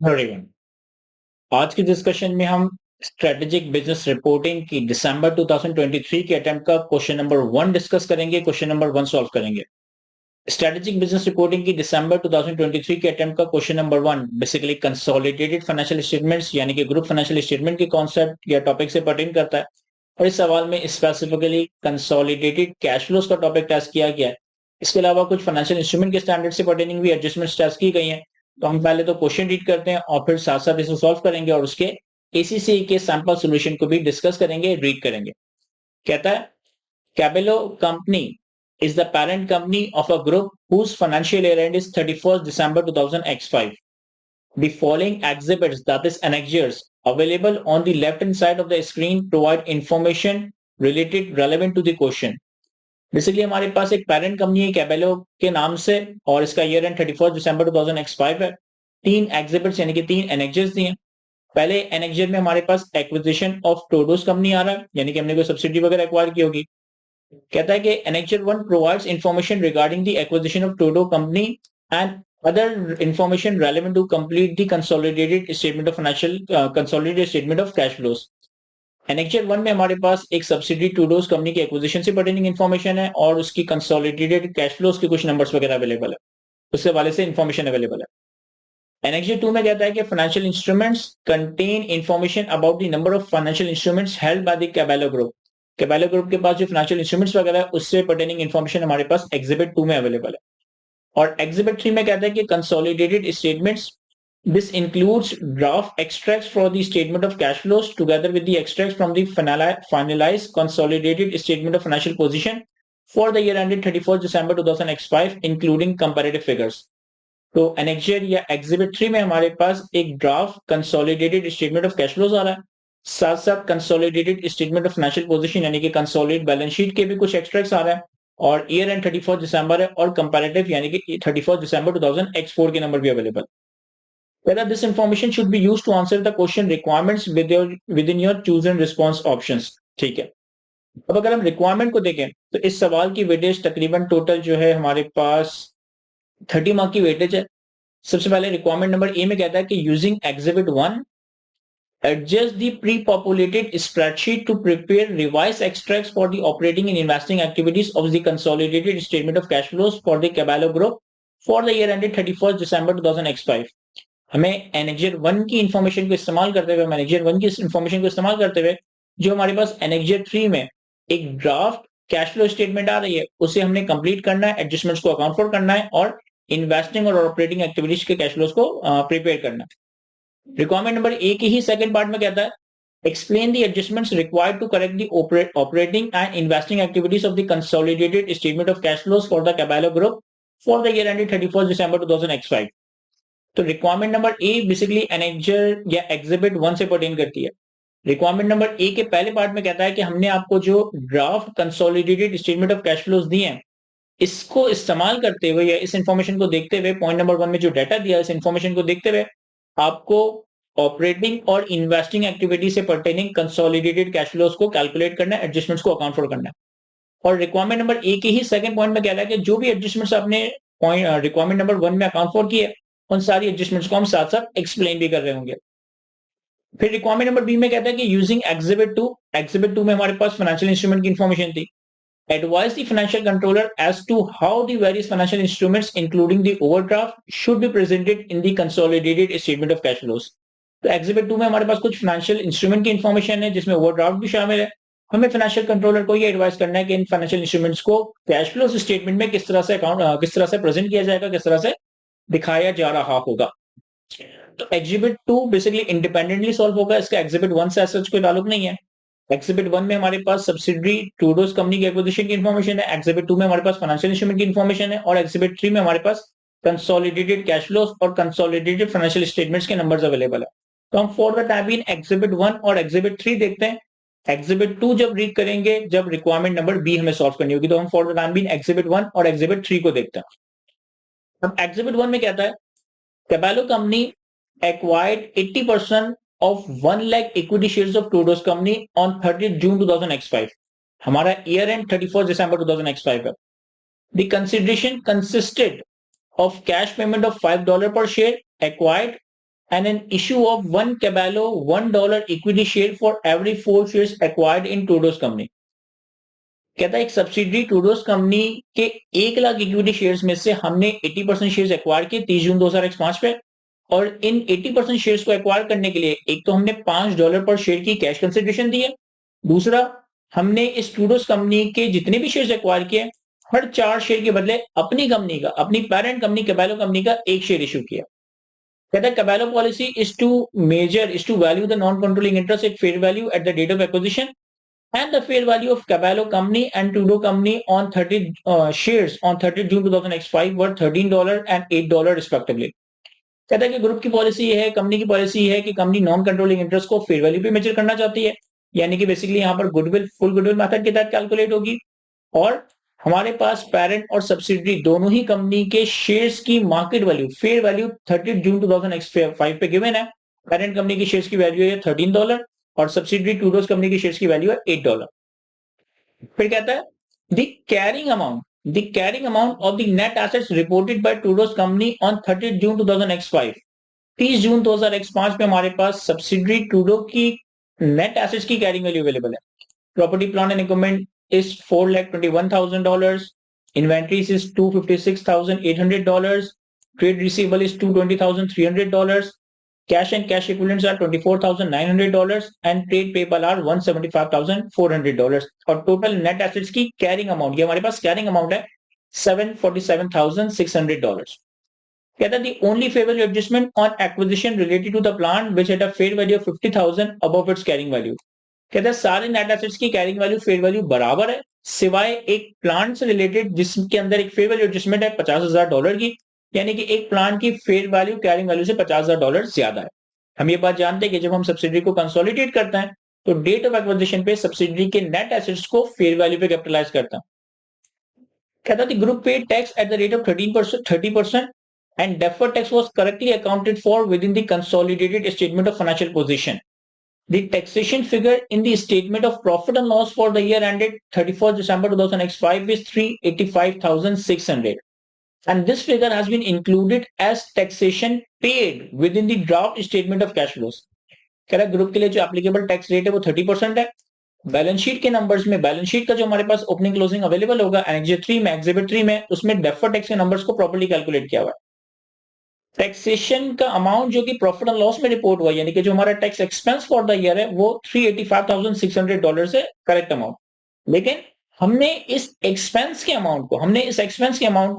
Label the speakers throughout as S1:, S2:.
S1: Everyone, आज की discussion में हम स्ट्रेटेजिक बिजनेस रिपोर्टिंग की दिसंबर 2023 के अटेम्प्ट का क्वेश्चन नंबर 1 डिस्कस करेंगे। क्वेश्चन नंबर 1 सॉल्व करेंगे। स्ट्रेटेजिक बिजनेस रिपोर्टिंग की दिसंबर 2023 के अटेम्प्ट का question number 1 basically consolidated financial statements यानी कि ग्रुप फाइनेंशियल स्टेटमेंट के कॉन्सेप्ट या टॉपिक से पर्टेन करता है और इस सवाल में स्पेसिफिकली कंसोलिडेटेड कैश फ्लोज का टॉपिक टेस्ट किया गया है। इसके अलावा कुछ फाइनेंशियल इंस्ट्रूमेंट के स्टैंडर्ड से पर्टेनिंग भी एडजस्टमेंट्स टेस्ट की गई हैं। तो हम पहले तो क्वेश्चन रीड करते हैं और फिर साथ साथ इसे सॉल्व करेंगे और उसके एसीसी के सैंपल सॉल्यूशन को भी डिस्कस करेंगे, रीड करेंगे। कहता है कैबेलो company is the parent company of a group whose financial year end is 31st December 2005. The following exhibits, that is annexures, available on the left hand side of the screen provide information related relevant to the question. Basically हमारे पास एक parent company है कैबेलो के नाम से और इसका year and 31 दिसंबर 2005 है। तीन एग्जिबिट्स यानी कि तीन एनेक्जर्स दिए। पहले एनेक्जर में हमारे पास एक्विजिशन ऑफ टोडोस कंपनी आ रहा है यानी कि हमने कोई सब्सिडी वगैरह एक्वायर की होगी। कहता है कि annexure 1 provides information regarding the acquisition of टोडो company and other information relevant to complete the consolidated statement of financial consolidated statement of cash flows. Annexure 1 में हमारे पास एक सब्सिडी टूडोस कंपनी की एक्विजिशन से पर्टेनिंग इन्फॉर्मेशन है और उसकी कंसोलिडेटेड कैश फ्लोज के कुछ नंबर्स वगैरह अवेलेबल है, उससे वाले से इन्फॉर्मेशन अवेलेबल है। एनेक्जर 2 में कहता है कि financial instruments contain information about the number of financial instruments held by the Cabello group. Cabello group के पास जो फाइनेंशियल इंस्ट्रूमेंट्स वगैरह है उससे पर्टेनिंग इन्फॉर्मेशन हमारे पास एग्जिबिट 2 में अवेलेबल है। और एग्जिबिट 3 में कहता है कि consolidated statements, this includes draft extracts for the statement of cash flows together with the extracts from the finalized consolidated statement of financial position for the year ended 31st December 2005 including comparative figures. तो annexure या exhibit 3 में हमारे पास एक draft consolidated statement of cash flows आ रहा है, साथ साथ consolidated statement of financial position यानी कि कंसोलिडेटेड बैलेंस शीट के भी कुछ एक्सट्रैक्ट्स आ रहा है और ईयर एंड 31st दिसंबर है और कंपैरेटिव यानी कि 31st दिसंबर 2004 के नंबर भी available. Whether this information should be used to answer the question requirements within your choose and response options. ठीक है। अब अगर हम रिक्वायरमेंट को देखें तो इस सवाल की वेटेज तकरीबन टोटल जो है हमारे पास 30 मार्क की वेटेज है। सबसे पहले रिक्वायरमेंट नंबर ए में कहता है कि using exhibit 1 adjust the pre-populated spreadsheet to prepare revised extracts for the operating and investing activities of the consolidated statement of cash flows for the Caballo Group for the year ended 31st December 2005. हमें annexure 1 की information को इस्तेमाल करते हुए manager 1 की information को इस्तेमाल करते हुए जो हमारे पास एनेक्जर 3 में एक ड्राफ्ट कैश फ्लो स्टेटमेंट आ रही है उसे हमने कंप्लीट करना है, एडजस्टमेंट्स को अकाउंट फॉर करना है और इन्वेस्टिंग और ऑपरेटिंग एक्टिविटीज के कैश फ्लोज को प्रिपेयर करना है। रिक्वायरमेंट नंबर ए के ही सेकंड पार्ट में कहता है explain the adjustments required to correct the operating and investing activities of the consolidated statement of cash flows for the Caballo Group for the year ended 31st December 2005. तो requirement number A basically annexure या exhibit 1 से pertain करती है। Requirement number A के पहले part में कहता है कि हमने आपको जो draft consolidated statement of cash flows दिए हैं इसको इस्तेमाल करते हुए या इस इंफॉर्मेशन को देखते हुए पॉइंट नंबर 1 में जो डाटा दिया है इस इंफॉर्मेशन को देखते हुए आपको ऑपरेटिंग और इन्वेस्टिंग एक्टिविटी से पर्टेनिंग कंसोलिडेटेड कैश फ्लोज को कैलकुलेट करना है, एडजस्टमेंट्स को अकाउंट फॉर करना है। और रिक्वायरमेंट नंबर ए के ही सेकंड पॉइंट में कह रहा है कि जो भी एडजस्टमेंट्स आपने पॉइंट रिक्वायरमेंट नंबर 1 में अकाउंट फॉर किए उन सारी एडजस्टमेंट्स को हम साथ साथ एक्सप्लेन भी कर रहे होंगे। फिर रिक्वायरमेंट नंबर बी में कहता है कि यूजिंग एग्जिबिट 2 में हमारे पास फाइनेंशियल इंस्ट्रूमेंट की इंफॉर्मेशन थी। Advise the financial controller as to how the various financial instruments including the overdraft should be presented in the consolidated statement of cash flows. तो एग्जिबिट 2 में हमारे पास कुछ फाइनेंशियल इंस्ट्रूमेंट की इंफॉर्मेशन है जिसमें overdraft भी शामिल है। हमें फाइनेंशियल कंट्रोलर को ये एडवाइस करना है कि इन फाइनेंशियल इंस्ट्रूमेंट्स को कैश फ्लो स्टेटमेंट में किस तरह से प्रेजेंट किया जाएगा, किस तरह से दिखाया जा रहा होगा। तो एग्जिबिट 2 बेसिकली इंडिपेंडेंटली सॉल्व होगा, इसका एग्जिबिट 1 से सच कोई ताल्लुक नहीं है। एग्जिबिट 1 में हमारे पास सब्सिडरी टूडोस कंपनी की एक्विजिशन की इंफॉर्मेशन है, एग्जिबिट 2 में हमारे पास फाइनेंशियल इंस्ट्रूमेंट की इंफॉर्मेशन है और एग्जिबिट 3 में हमारे पास कंसोलिडेटेड कैश फ्लोज और कंसोलिडेटेड फाइनेंशियल स्टेटमेंट्स के नंबर्स अवेलेबल है। तो हम for the time being exhibit 1 और एग्जिबिट 3 देखते हैं। एग्जिबिट 2 जब रीड करेंगे जब रिक्वायरमेंट नंबर बी हमें सॉल्व करनी होगी, तो हम for the time being exhibit 1 और एग्जिबिट 3 को देखते हैं। अब एग्जिबिट 1 में कहता है कैबेलो company acquired 80% of 1 lakh equity shares of Todos company on 30th June 2005. हमारा ईयर एंड 31 दिसंबर 2005 है। The consideration consisted of cash payment of $5 per share acquired and an issue of one Caballo $1 equity share for every 4 shares acquired in Tudos company। कहता है एक subsidiary Tudos company के 1 lakh equity shares में से हमने 80% shares acquire किए 30 June 2005 पे, और इन 80% शेयर्स को एक्वायर करने के लिए एक तो हमने $5 पर शेयर की कैश कंसिडरेशन दी है, दूसरा हमने इस टूडोस कंपनी के जितने भी शेयर्स एक्वायर किए हर 4 शेयर के बदले अपनी कंपनी का, अपनी पेरेंट कंपनी कैबालो कंपनी का 1 शेयर इशू किया। कहता है Cabello policy is to value the non controlling interest at fair value at the date of acquisition and the fair value of Caballo Company and Tudo Company on 30 shares on 30 June 2005 were $13 and $8 respectively। कहता है कि group की policy ये है, company की policy है कि company non controlling interest को फेयर वैल्यू पे मेजर करना चाहती है, यानी कि बेसिकली यहाँ पर गुडविल फुल गुडविल मेथड के तहत कैलकुलेट होगी, और हमारे पास पेरेंट और सब्सिडरी दोनों ही कंपनी के शेयर्स की market value fair value 30 June 2005 पे गिवन है। पेरेंट कंपनी की शेयर्स की वैल्यू है $13 और सब्सिडरी टूडोस कंपनी की शेयर्स की वैल्यू है $8। फिर कहता है the carrying amount of the net assets reported by Tudos company on 30 June 2005। 30 June 2005 में हमारे पास सब्सिडरी टूडो की नेट एसेट्स की कैरिंग वैल्यू अवेलेबल है। Property plant and equipment is $421,000, inventories is $256,800, trade receivable is $220,300, cash and cash equivalents are $24,900 and trade payable are $175,400, और total net assets की carrying amount, ये हमारे पास carrying amount है $747,600। कहता है the only favorable adjustment on acquisition related to the plant which had a fair value of $50,000 above its carrying value। कहता है सारे नेट एसेट्स की कैरिंग वैल्यू फेयर वैल्यू बराबर है, सिवाय एक प्लांट से रिलेटेड जिसके अंदर एक फेयर वैल्यू एडजस्टमेंट है $50,000 की, यानी कि एक प्लांट की फेयर वैल्यू कैरिंग वैल्यू से $50,000 ज्यादा है। हम ये बात जानते हैं कि जब हम सब्सिडरी को कंसोलिडेट करते हैं तो डेट ऑफ एक्विजिशन पे सब्सिडरी के नेट एसेट्स को फेयर वैल्यू पे कैपिटलाइज करता है। कहता है group paid tax at the rate of 30% and deferred tax was correctly accounted for within the consolidated statement of financial position। The taxation figure in the statement of profit and loss for the year ended 31st December 2005 is $385,600, and this figure has been included as taxation paid within the draft statement of cash flows। कह रहा है group के लिए जो applicable tax rate है वो 30% है। Balance sheet के नंबर्स में, बैलेंस शीट का जो हमारे पास ओपनिंग क्लोजिंग अवेलेबल होगा एनेक्स 3 में, एग्जिबिट 3 में, उसमें डेफर्ड टैक्स के नंबर्स को प्रॉपर्ली कैलकुलेट किया हुआ है। टैक्सेशन का अमाउंट जो कि प्रॉफिट एंड लॉस में रिपोर्ट हुआ, यानी कि जो हमारा tax expense for the year है वो $385,600 है करेक्ट अमाउंट, लेकिन हमने इस एक्सपेंस के अमाउंट को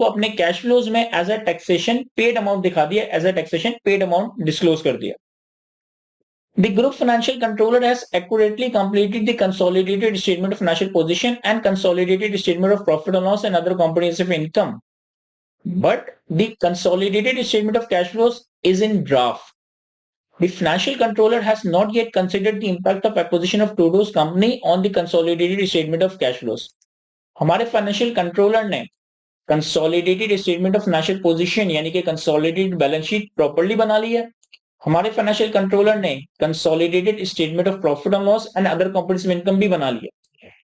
S1: अपने कैश फ्लोज में as a taxation paid amount दिखा दिया, as a taxation paid amount disclose कर दिया। The group financial controller has accurately completed the consolidated statement of financial position and consolidated statement of profit and loss and other comprehensive income, but the consolidated statement of cash flows is in draft। The financial controller has not yet considered the impact of acquisition of Tudo's company on the consolidated statement of cash flows। हमारे financial controller ने consolidated statement of financial position यानी कि consolidated balance sheet properly बना ली है। हमारे financial controller ने consolidated statement of profit and loss and other comprehensive income भी बना ली है,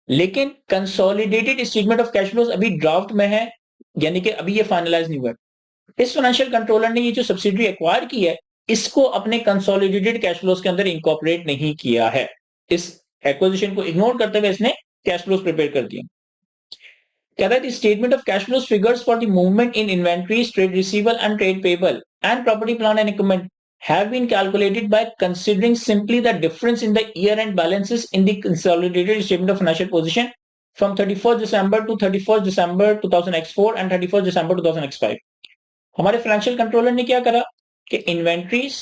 S1: लेकिन consolidated statement of cash flows अभी ड्राफ्ट में है, यानी कि अभी ये फाइनलाइज नहीं हुआ। इस फाइनेंशियल कंट्रोलर ने ये जो सब्सिडरी एक्वायर की है इसको अपने कंसोलिडेटेड कैश फ्लोज के अंदर इंकॉर्पोरेट नहीं किया है। इस एक्विजिशन को इग्नोर करते हुए इसने कैश फ्लोज प्रिपेयर कर दिए। कहता है statement of cash flows figures for the movement in inventories, trade receivable and trade payable and property plant and equipment have been calculated by considering simply the difference in the year-end balances in the consolidated statement of financial position from 31st December to 31st December 2004 and 31st December 2005। हमारे financial controller ने क्या करा कि inventories,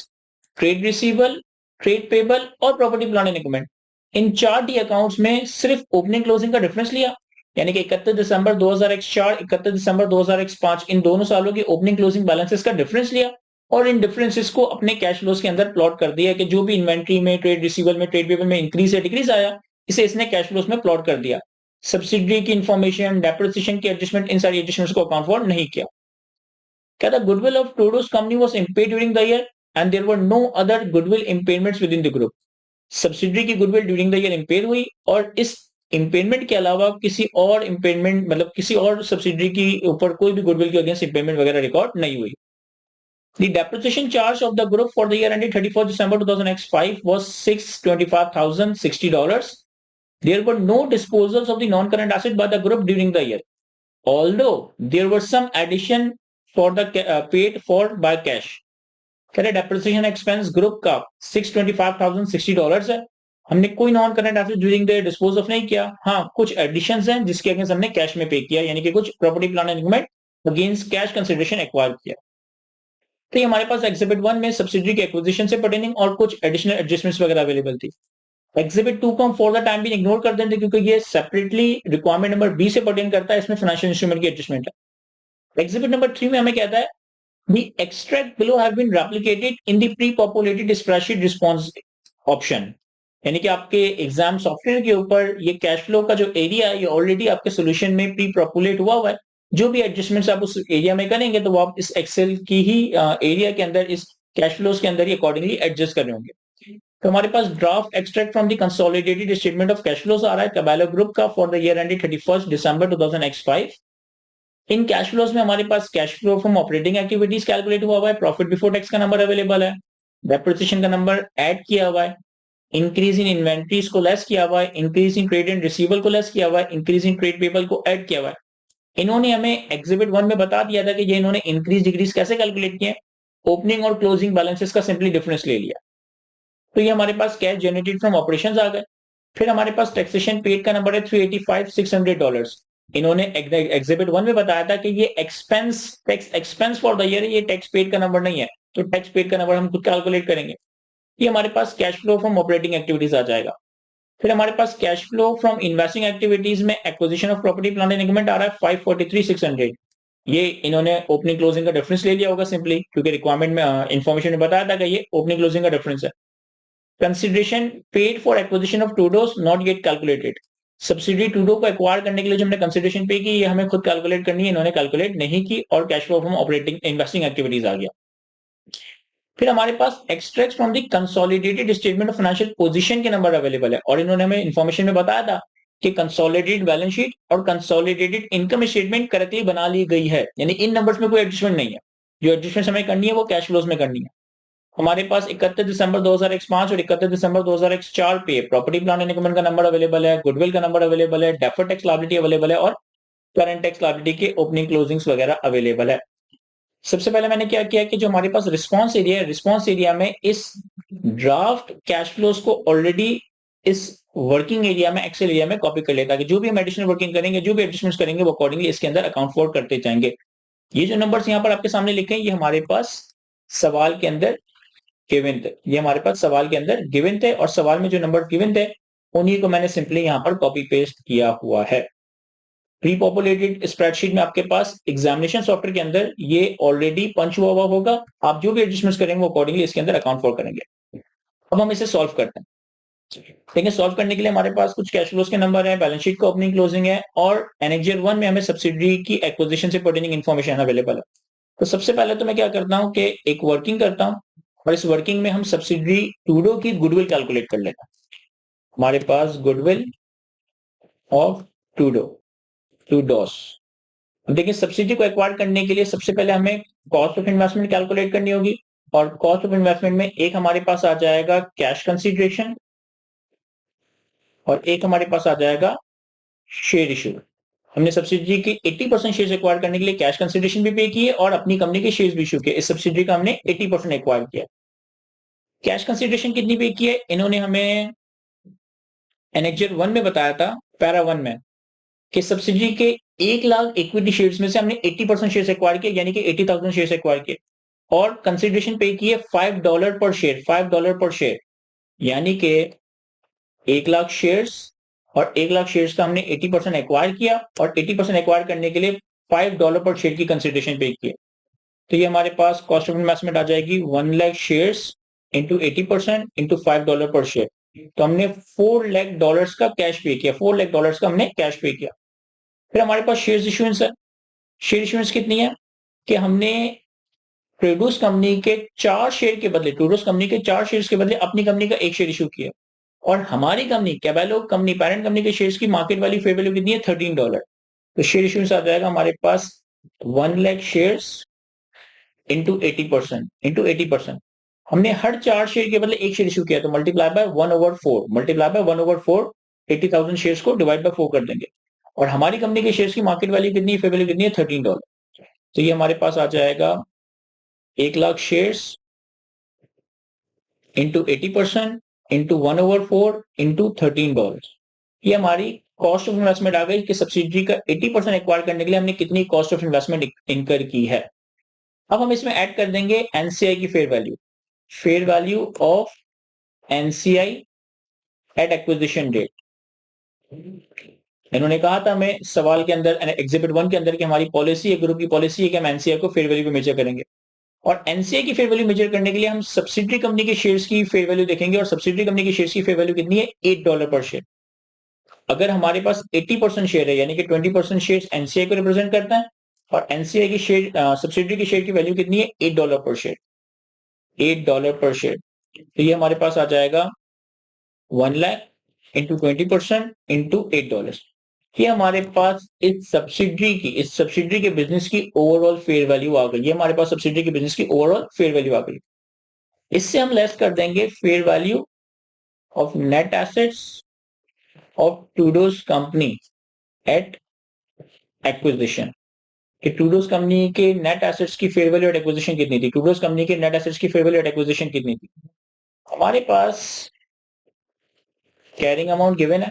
S1: trade receivable, trade payable और property plant and equipment इन 4 डी accounts में सिर्फ ओपनिंग क्लोजिंग का डिफरेंस लिया, यानी कि 31 दिसंबर 2004, 31 दिसंबर 2005 इन दोनों सालों की ओपनिंग क्लोजिंग बैलेंसेस का डिफरेंस लिया और इन डिफरेंसेस को अपने कैश फ्लोज के अंदर प्लॉट कर दिया कि जो भी इन्वेंट्री में, ट्रेड रिसीवेबल में, ट्रेड पेबल में इंक्रीज या डिक्रीज आया इसे इसने कैश फ्लोज में प्लॉट कर दिया। सब्सिडरी की इंफॉर्मेशन, डेप्रिसिएशन की एडजस्टमेंट, इन सारी एडजस्टमेंट्स को अकाउंट फॉर नहीं किया। कहता goodwill of Tudos company was impaired during the year and there were no other goodwill impairments within the group. Subsidiary की goodwill during the year impair हुई और इस इम्पेयरमेंट के अलावा किसी और इम्पेयरमेंट मतलब किसी और सब्सिडरी के ऊपर कोई भी गुडविल के अगेंस्ट इम्पेयरमेंट वगैरह रिकॉर्ड नहीं हुई। The depreciation charge of the group for the year ended 31st December 2005 was $625,060. There were no disposals of the non-current asset by the group during the year, although there were some addition for the paid for by cash. कह रहे depreciation expense group का $625,060 है। हमने कोई non current asset during the dispose of नहीं किया। हाँ, कुछ एडिशंस हैं जिसके अगेंस्ट हमने कैश में पे किया, यानी कि कुछ property plant and equipment against cash consideration acquire किया। तो ये हमारे पास एग्जिबिट 1 में सब्सिडरी के एक्विजिशन से पर्टेनिंग और कुछ एडिशनल एडजस्टमेंट्स वगैरह अवेलेबल थी। एग्जिबिट 2 को हम फॉर द टाइम भी इग्नोर कर देते क्योंकि ये सेपरेटली रिक्वायरमेंट नंबर बी से पर्टेन करता है, इसमें फाइनेंशियल इंस्ट्रूमेंट की एडजस्टमेंट है। एग्जिबिट नंबर 3 में हमें कहता है the extract below have been replicated in the pre-populated spreadsheet response option, यानी कि आपके एग्जाम सॉफ्टवेयर के ऊपर ये कैश फ्लो का जो एरिया है ये ऑलरेडी आपके सॉल्यूशन में प्री पॉपुलेट हुआ है। जो भी एडजस्टमेंट्स आप उस एरिया में करेंगे तो वो आप इस एक्सेल की ही एरिया के अंदर इस कैश फ्लोज के अंदर ही अकॉर्डिंगली एडजस्ट कर रहे होंगे। तो हमारे पास draft extract from the consolidated statement of cash flows आ रहा है कैबेलो ग्रुप का for the year ended 31st December 2005। इन कैश फ्लोज में हमारे पास cash flow from operating activities calculate हुआ है, प्रॉफिट बिफोर टैक्स का नंबर अवेलेबल है, डेप्रिसिएशन का नंबर ऐड किया हुआ है, इंक्रीज इन इन्वेंट्रीज को लेस किया हुआ है, increase in trade and receivable को लेस किया हुआ है, इंक्रीज इन ट्रेड पेबल को ऐड किया हुआ है। इन्होंने हमें एग्जिबिट 1 में बता दिया था कि ये इन्होंने इंक्रीज डिक्रीज कैसे कैलकुलेट किए, ओपनिंग और क्लोजिंग बैलेंसेस का सिंपली डिफरेंस ले लिया। तो ये हमारे पास कैश जनरेटेड फ्रॉम ऑपरेशंस आ गए। फिर हमारे पास टैक्सेशन पेड का नंबर है $385,600। इन्होंने एग्जिबिट 1 में बताया था कि ये expense tax expense for the year, ये टैक्स पेड का नंबर नहीं है, तो टैक्स पेड का नंबर हम खुद कैलकुलेट करेंगे। ये हमारे पास cash flow from operating activities आ जाएगा। फिर हमारे पास cash flow from investing activities में acquisition of property plant and equipment आ रहा है 543,600। ये इन्होंने ओपनिंग क्लोजिंग का डिफरेंस ले लिया होगा सिंपली, क्योंकि रिक्वायरमेंट में इंफॉर्मेशन में बताया था कि ये ओपनिंग क्लोजिंग का डिफरेंस है। Consideration paid for acquisition of Tudos not yet calculated. Subsidy Tudo को एक्वायर करने के लिए जो हमने कंसिडरेशन पे की, ये हमें खुद कैलकुलेट करनी है, इन्होंने कैलकुलेट नहीं की और cash flow from operating investing activities आ गया। फिर हमारे पास extract from the consolidated statement of financial position के नंबर अवेलेबल है, और इन्होंने हमें इंफॉर्मेशन में बताया था कि कंसोलिडेटेड बैलेंस शीट और कंसोलिडेटेड इनकम स्टेटमेंट करेक्टली बना ली गई है, यानी इन नंबर्स में कोई एडजस्टमेंट नहीं है। जो एडजस्टमेंट हमें करनी है वो कैश फ्लोज में करनी है। हमारे पास 31 दिसंबर 2005 और 31 दिसंबर 2004 पे प्रॉपर्टी प्लांट एंड इक्विपमेंट का नंबर अवेलेबल है, गुडविल का नंबर अवेलेबल है, डेफर्ड टैक्स लायबिलिटी अवेलेबल है और करंट टैक्स लायबिलिटी के ओपनिंग क्लोजिंग्स वगैरह अवेलेबल है। सबसे पहले मैंने क्या किया कि जो हमारे पास रिस्पांस एरिया है, रिस्पांस एरिया में इस ड्राफ्ट कैश फ्लोज को ऑलरेडी इस वर्किंग एरिया में एक्सेल एरिया में कॉपी कर लेता है कि जो भी हम एडिशनल वर्किंग करेंगे, जो भी एडजस्टमेंट्स करेंगे वो अकॉर्डिंगली इसके अंदर अकाउंट फॉर करते जाएंगे। ये जो नंबर्स यहाँ पर आपके सामने लिखे हैं, ये हमारे पास सवाल के अंदर गिवन थे, ये हमारे पास सवाल के अंदर गिवन थे और सवाल में जो नंबर गिवन थे उन्हीं को मैंने सिंपली यहाँ पर कॉपी पेस्ट किया हुआ है। प्री पॉपुलेटेड स्प्रेडशीट में आपके पास एग्जामिनेशन सॉफ्टवेयर के अंदर ये ऑलरेडी पंच हुआ होगा, आप जो भी एडजस्टमेंट्स करेंगे वो अकॉर्डिंगली इसके अंदर अकाउंट फॉर करेंगे। अब हम इसे सॉल्व करते हैं। देखिए, सॉल्व करने के लिए हमारे पास कुछ कैश फ्लोज के नंबर है, बैलेंस शीट का ओपनिंग क्लोजिंग है और एनेक्जर 1 में हमें सब्सिडी की एक्विजिशन से पर्टेनिंग इन्फॉर्मेशन अवेलेबल है। तो सबसे पहले तो मैं क्या करता हूँ कि एक वर्किंग करता हूँ और इस वर्किंग में हम सब्सिडी टूडो की गुडविल कैलकुलेट कर लेते हैं। हमारे पास गुडविल ऑफ टूडोस। देखिए, सब्सिडी को एक्वायर करने के लिए सबसे पहले हमें कॉस्ट ऑफ इन्वेस्टमेंट कैलकुलेट करनी होगी और कॉस्ट ऑफ इन्वेस्टमेंट में एक हमारे पास आ जाएगा कैश कंसीडरेशन और एक हमारे पास आ जाएगा शेयर इशू। हमने सब्सिडी की 80% शेयर एक्वायर करने के लिए कैश कंसीडरेशन भी पे की है और अपनी कंपनी के शेयर्स भी इशू किए। इस सब्सिडी का हमने 80% एक्वायर किया। कैश कंसीडरेशन कितनी पे की है, इन्होंने हमें एनेक्जर 1 में बताया था, पैरा 1 में, कि सब्सिडी के 1 लाख इक्विटी शेयर्स में से हमने 80% शेयर्स एक्वायर किए, यानी कि 80,000 शेयर्स एक्वायर किए और कंसीडरेशन पे की है $5 पर शेयर, $5 पर शेयर, यानी कि 1 लाख शेयर्स और 1 लाख शेयर्स का हमने 80% एक्वायर किया और 80% एक्वायर करने के लिए $5 पर शेयर की कंसीडरेशन पे की है। तो ये हमारे पास कॉस्ट ऑफ इन्वेस्टमेंट आ जाएगी 1 लाख शेयर्स इंटू 80% इंटू $5 पर शेयर। तो हमने $4 लाख का कैश पे किया, $4 लाख का हमने कैश पे किया। फिर हमारे पास शेयर इशुएंस है। शेयर इशुएंस कितनी है कि हमने ट्रेडूस कंपनी के 4 शेयर के बदले, ट्रेडूस कंपनी के 4 शेयर्स के बदले अपनी कंपनी का 1 शेयर इशू किया। और हमारी कंपनी कैबेलो कंपनी पेरेंट कंपनी के शेयर्स की मार्केट वैल्यू फेयर वैल्यू कितनी है $13। तो शेयर इश्यूएंस आ जाएगा हमारे पास 1 लाख शेयर्स इंटू 80%। हमने हर 4 शेयर के बदले एक शेयर इशू किया तो multiply by 1/4 multiply by 1/4 80,000 shares को डिवाइड बाय 4 कर देंगे। और हमारी कंपनी के शेयर्स की मार्केट वैल्यू कितनी है, फेयर वैल्यू कितनी है, $13। तो ये हमारे पास आ जाएगा 1 lakh shares into 80% into 1/4 into $13। ये हमारी कॉस्ट ऑफ इन्वेस्टमेंट आ गई कि सब्सिडी का 80% एक्वायर करने के लिए हमने कितनी कॉस्ट ऑफ इन्वेस्टमेंट इनकर की है। अब हम इसमें ऐड कर देंगे एनसीआई की fair value of NCI at acquisition date. इन्होंने कहा था हमें सवाल के अंदर एग्जिबिट 1 के अंदर कि हमारी पॉलिसी है, ग्रुप की पॉलिसी है कि हम एनसीआई को फेयर वैल्यू पे मेजर करेंगे। और एनसीआई की फेयर वैल्यू मेजर करने के लिए हम सब्सिडरी कंपनी के शेयर्स की फेयर वैल्यू देखेंगे और सब्सिडरी कंपनी के शेयर्स की फेयर वैल्यू कितनी है, $8 पर शेयर। अगर हमारे पास 80% शेयर है यानी कि 20% शेयर एनसीआई को रिप्रेजेंट करता है और एनसीआई की शेयर सब्सिडरी की शेयर की वैल्यू कितनी है, $8 पर शेयर, $8 पर शेयर। तो ये हमारे पास आ जाएगा 1 लाख इंटू 20% इंटू $8। ये हमारे पास इस सब्सिडरी के बिजनेस की ओवरऑल फेयर वैल्यू आ गई। ये हमारे पास सब्सिडरी के बिजनेस की ओवरऑल फेयर वैल्यू आ गई। इससे हम लेस कर देंगे fair value of net assets of Tudos company at acquisition कि टूडोज कंपनी के नेट एसेट्स की फेयर वैल्यू एट एक्विजिशन कितनी थी, टूडोज कंपनी के नेट एसेट्स की फेयर वैल्यू एट एक्विजिशन कितनी थी। हमारे पास कैरिंग अमाउंट गिवन है,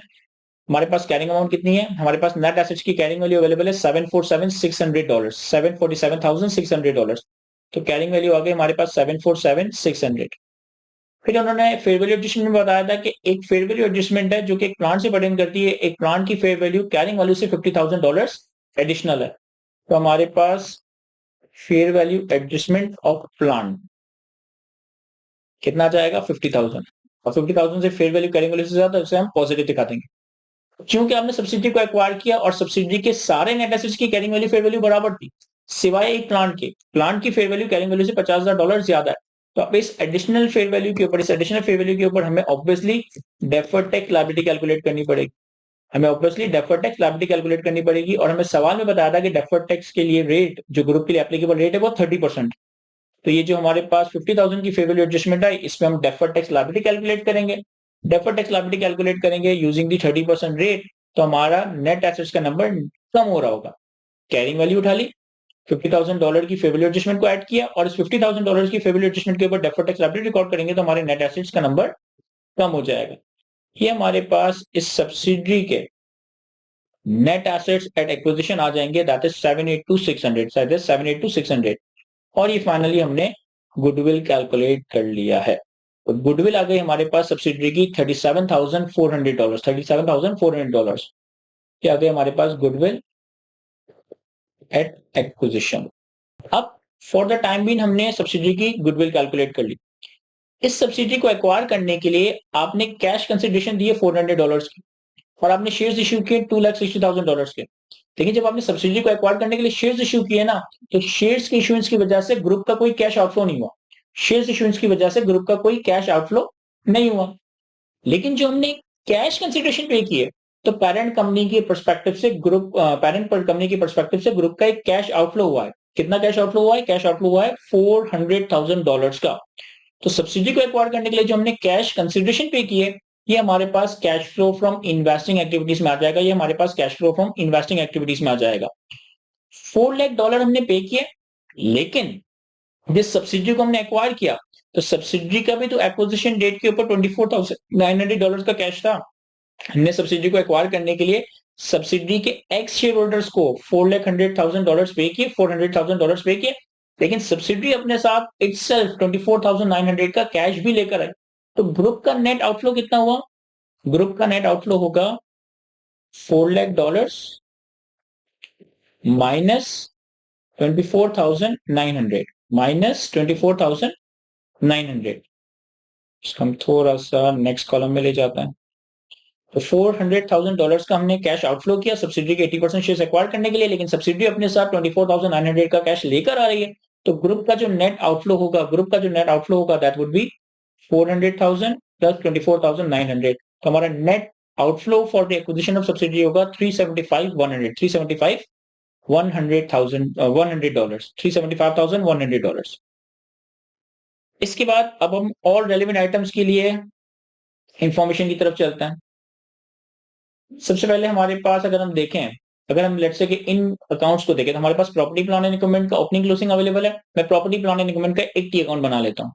S1: हमारे पास कैरिंग अमाउंट कितनी है, हमारे पास नेट एसेट्स की कैरिंग वैल्यू अवेलेबल है $747,600, $747,600। तो कैरिंग वैल्यू आ गई हमारे पास 747,600। फिर उन्होंने फेयर वैल्यू एडजस्टमेंट में बताया था कि एक फेयर वैल्यू एडजस्टमेंट है जो कि एक प्लांट से पर्टेन करती है, एक प्लांट की फेयर वैल्यू कैरिंग वैल्यू से $50,000 एडिशनल है। तो हमारे पास fair value adjustment of plant कितना जाएगा, 50,000। और 50,000 से फेयर वैल्यू कैरिंग वैल्यू से ज्यादा, उसे हम पॉजिटिव दिखा देंगे। क्योंकि आपने सब्सिडी को एक्वायर किया और सब्सिडी के सारे नेट एसेट्स की कैरिंग वैल्यू फेयर वैल्यू बराबर थी सिवाय एक प्लांट की फेयर वैल्यू कैरिंग वैल्यू से $50,000 ज्यादा है। तो अब इस एडिशनल फेयर वैल्यू के ऊपर, इस एडिशनल फेयर वैल्यू के ऊपर हमें obviously deferred tax liability calculate करनी पड़ेगी। हमें obviously deferred tax liability calculate करनी पड़ेगी। और हमें सवाल में बताया था कि डेफर्ड टैक्स के लिए रेट, जो ग्रुप के लिए एप्लीकेबल रेट है, वो 30%। तो ये जो हमारे पास 50,000 की फेयर वैल्यू एडजस्टमेंट है, इसमें हम डेफर्ड टैक्स लायबिलिटी कैलकुलेट करेंगे। डेफर्ड टैक्स लायबिलिटी कैलकुलेट करेंगे यूजिंग दी 30% रेट, तो हमारा नेट एसेट्स का नंबर कम हो रहा होगा। कैरिंग वैल्यू उठा ली, $50,000 की फेयर वैल्यू एडजस्टमेंट को ऐड किया और इस $50,000 की फेयर वैल्यू एडजस्टमेंट के ऊपर डेफर्ड टैक्स लायबिलिटी रिकॉर्ड करेंगे तो हमारे नेट एसेट्स का नंबर कम हो जाएगा। ये हमारे पास इस सब्सिडरी के नेट एसेट्स एट एक्विजिशन आ जाएंगे, दैट इज 782,600। और ये फाइनली हमने गुडविल कैलकुलेट कर लिया है। तो गुडविल आ गई हमारे पास सब्सिडरी की $37,400, $37,400। क्या आ गई हमारे पास गुडविल एट एक्विजिशन। अब फॉर द टाइम बीइंग हमने सब्सिडरी की गुडविल कैलकुलेट कर ली। इस सब्सिडरी को एक्वायर करने के लिए आपने कैश कंसिडरेशन दी है $400 की और आपने शेयर्स इश्यू किए $260,000 के। लेकिन जब आपने सब्सिडी को एक्वायर करने के लिए शेयर्स इश्यू किए ना, तो शेयर्स के इश्यूएंस की वजह से ग्रुप का कोई कैश आउटफ्लो नहीं हुआ। शेयर्स इश्यूएंस की वजह से ग्रुप का कोई कैश आउटफ्लो नहीं हुआ। लेकिन जो हमने कैश कंसिडरेशन पे की है, तो पेरेंट कंपनी के पर्सपेक्टिव से पेरेंट कंपनी के पर्सपेक्टिव से ग्रुप का एक कैश आउटफ्लो हुआ है। कितना कैश आउटफ्लो हुआ है? कैश आउटफ्लो हुआ है $400,000 का। तो सब्सिडी को एक्वायर करने के लिए जो हमने कैश कंसिडरेशन पे की है, ये हमारे पास cash flow from investing activities में आ जाएगा। ये हमारे पास cash flow from investing activities में आ जाएगा। $4 लाख हमने पे किया, लेकिन जिस सब्सिडी को हमने एक्वायर किया, तो सब्सिडी का भी तो एक्विजिशन डेट के ऊपर $24,900 का कैश था। हमने सब्सिडी को एक्वायर करने के लिए सब्सिडी के एक्स शेयर होल्डर्स को $4,100,000 पे किए, $400,000 पे किए, लेकिन सब्सिडी अपने साथ इटसेल्फ 24,900 का कैश भी लेकर आई। तो ग्रुप का नेट आउटफ्लो कितना हुआ? ग्रुप का नेट आउटफ्लो होगा $4 लाख माइनस 24,900 माइनस 24,900। इसको हम थोड़ा सा नेक्स्ट कॉलम में ले जाते हैं। तो $400,000 का हमने कैश आउटफ्लो किया सब्सिडी के 80% शेयर एक्वायर करने के लिए, लेकिन सब्सिडी अपने साथ 24,900 का कैश लेकर आ रही है। तो ग्रुप का जो नेट आउटफ्लो होगा दैट वुड बी 400,000 प्लस 24,900 तो हमारा net outflow for the acquisition of subsidy होगा 375,100 $375,100 इसके बाद अब हम और रेलेवेंट आइटम्स के लिए इंफॉर्मेशन की तरफ चलते हैं। सबसे पहले हमारे पास अगर हम देखें, अगर हम लेट्स से कि इन अकाउंट्स को देखें तो हमारे पास प्रॉपर्टी प्लांट एंड इक्विपमेंट का ओपनिंग क्लोजिंग अवेलेबल है। मैं प्रॉपर्टी प्लांट एंड इक्विपमेंट का एक टी अकाउंट बना लेता हूं।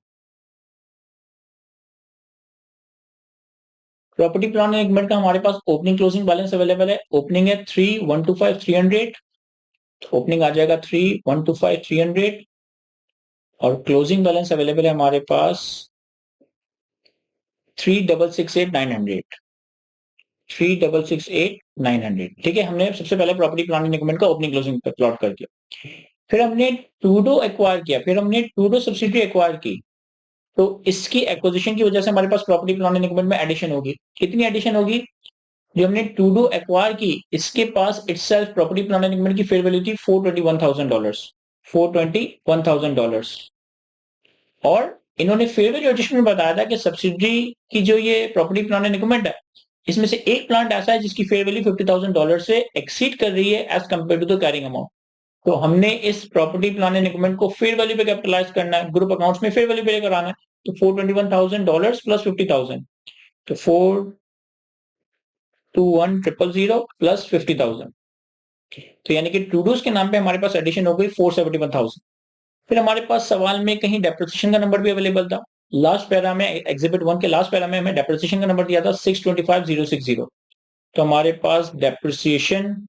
S1: प्रॉपर्टी प्लांट एंड इक्विपमेंट का हमारे पास ओपनिंग क्लोजिंग बैलेंस अवेलेबल है। ओपनिंग है 3,125,300, ओपनिंग आ जाएगा 3,125,300 और क्लोजिंग बैलेंस अवेलेबल है हमारे पास 3,668,900। 3,668,900 ठीक है। हमने सबसे पहले प्रॉपर्टी प्लांट एंड इक्विपमेंट का ओपनिंग क्लोजिंग पे प्लॉट कर दिया। फिर हमने टूडो एक्वायर किया, फिर हमने टूडो सब्सिडी एक्वायर की। तो इसकी एक्विजिशन की वजह से हमारे पास प्रॉपर्टी प्लांट एंड इक्विपमेंट में एडिशन होगी। कितनी एडिशन होगी? जो हमने टूडो एक्वायर की इसके पास itself property plant and equipment की फेयर वैल्यू थी $421,000, $421,000 और इन्होंने फेयर वैल्यू एडजस्टमेंट में बताया था कि सब्सिडी की जो ये प्रॉपर्टी प्लांट एंड इक्विपमेंट है इसमें से एक प्लांट ऐसा है जिसकी फेयर वैल्यू $50,000 से एक्सीड कर रही है as compared to the carrying amount. तो हमने इस प्रॉपर्टी प्लांट एंड इक्विपमेंट को फेयर वैल्यू पे कैपिटलाइज करना है, ग्रुप अकाउंट्स में फेयर वैल्यू पे लेकर आना है। तो $421,000 प्लस 50,000, तो 421,000 प्लस 50,000, तो यानी कि टूडूस के नाम पे हमारे पास एडिशन हो गई 471,000। फिर हमारे पास सवाल में कहीं डेप्रिसिएशन का नंबर भी अवेलेबल था। लास्ट पैरा में एग्जिबिट 1 के लास्ट पैरा में हमें डेप्रिसिएशन का नंबर दिया था 625,060। तो हमारे पास डेप्रिसिएशन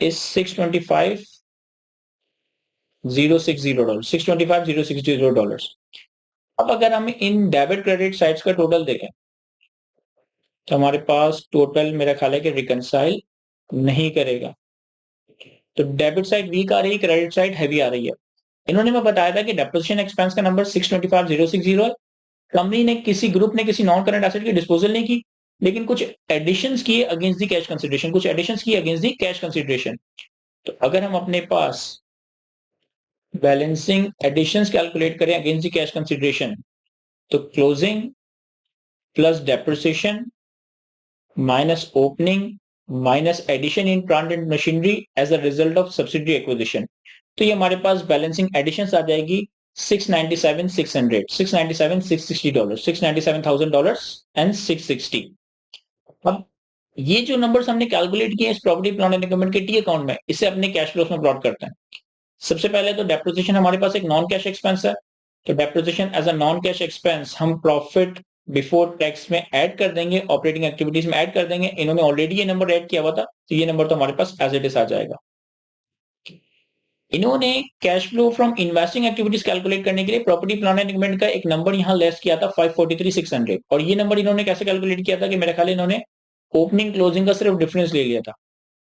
S1: इज $625,060, $625,060। अब अगर हम इन डेबिट क्रेडिट साइड्स का टोटल देखें तो हमारे पास टोटल मेरा ख्याल है कि रिकंसाइल नहीं करेगा। तो डेबिट साइड वीक आ रही है, क्रेडिट साइड हैवी आ रही है। इन्होंने मैं बताया था कि डेप्रिसिएशन एक्सपेंस का नंबर 625,060 है। कंपनी ने किसी ग्रुप ने किसी नॉन करंट एसेट की डिस्पोजल नहीं की, लेकिन कुछ एडिशंस किए अगेंस्ट दी कैश कंसिडरेशन, कुछ एडिशंस किए अगेंस्ट दी कैश कंसिडरेशन। तो अगर हम अपने पास बैलेंसिंग एडिशंस कैलकुलेट करें अगेंस्ट दी कैश कंसिडरेशन तो closing plus depreciation minus opening minus addition in plant and machinery as a result of subsidy acquisition, तो ये हमारे पास बैलेंसिंग एडिशंस आ जाएगी $697,600, $697,660, $697,000 एंड 660। अब ये जो नंबर्स हमने कैलकुलेट किए इस प्रॉपर्टी प्लांट एंड इक्विपमेंट के टी अकाउंट में, इसे अपने कैश फ्लोस में प्लॉट करते हैं। सबसे पहले तो डेप्रिसिएशन हमारे पास एक नॉन कैश एक्सपेंस है, तो depreciation as a non cash expense हम प्रॉफिट बिफोर टैक्स में ऐड कर देंगे, ऑपरेटिंग एक्टिविटीज में ऐड कर देंगे। इन्होंने ऑलरेडी ये नंबर ऐड किया हुआ था, तो ये नंबर तो हमारे पास एज इट इज आ जाएगा। इन्होंने cash flow from investing activities calculate करने के लिए प्रॉपर्टी प्लांट एंड इक्विपमेंट का एक नंबर यहाँ लेस किया था 543,600, और ये नंबर इन्होंने कैसे कैलकुलेट किया था कि मेरे ख्याल इन्होंने ओपनिंग क्लोजिंग का सिर्फ डिफरेंस ले लिया था।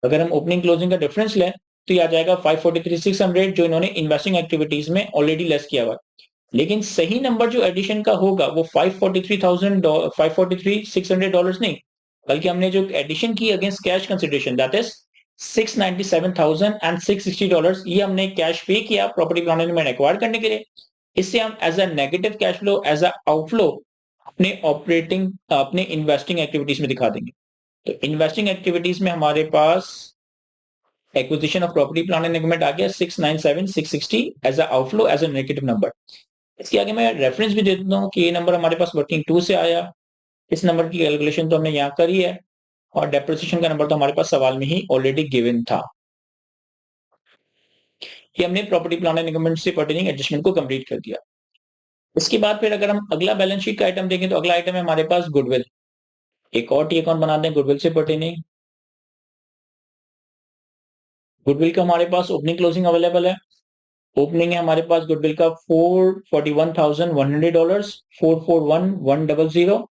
S1: अगर हम ओपनिंग क्लोजिंग का डिफरेंस लें तो ये आ जाएगा 543,600 जो इन्होंने इन्वेस्टिंग एक्टिविटीज में ऑलरेडी लेस किया हुआ। लेकिन सही नंबर जो एडिशन का होगा वो 543,600 डॉलर्स नहीं, बल्कि हमने जो एडिशन की against cash consideration that is $697,660, ये हमने कैश पे किया property plant and equipment acquire करने के लिए। इससे हम as a negative cash flow as a outflow अपने ऑपरेटिंग अपने इन्वेस्टिंग एक्टिविटीज में दिखा देंगे। तो इन्वेस्टिंग एक्टिविटीज में हमारे पास acquisition of property plant and equipment आ गया 697,660 as a outflow as a negative number. इसके आगे मैं रेफरेंस भी दे देता हूँ कि ये नंबर हमारे पास वर्किंग 2 से आया। इस नंबर की कैलकुलेशन तो हमने यहाँ करी है और डेप्रिसिएशन का नंबर तो हमारे पास सवाल में ही ऑलरेडी गिवन था। कि हमने प्रॉपर्टी प्लांट एंड इक्विपमेंट से पर्टेनिंग एडजस्टमेंट को कंप्लीट कर दिया। इसके बाद फिर अगर हम अगला बैलेंस शीट का आइटम देखें तो अगला आइटम है हमारे पास गुडविल। एक और टी अकाउंट बना दें गुडविल से पर्टेनिंग। गुडविल का हमारे पास ओपनिंग क्लोजिंग अवेलेबल है। ओपनिंग है हमारे पास गुडविल का $441,100, 441,100।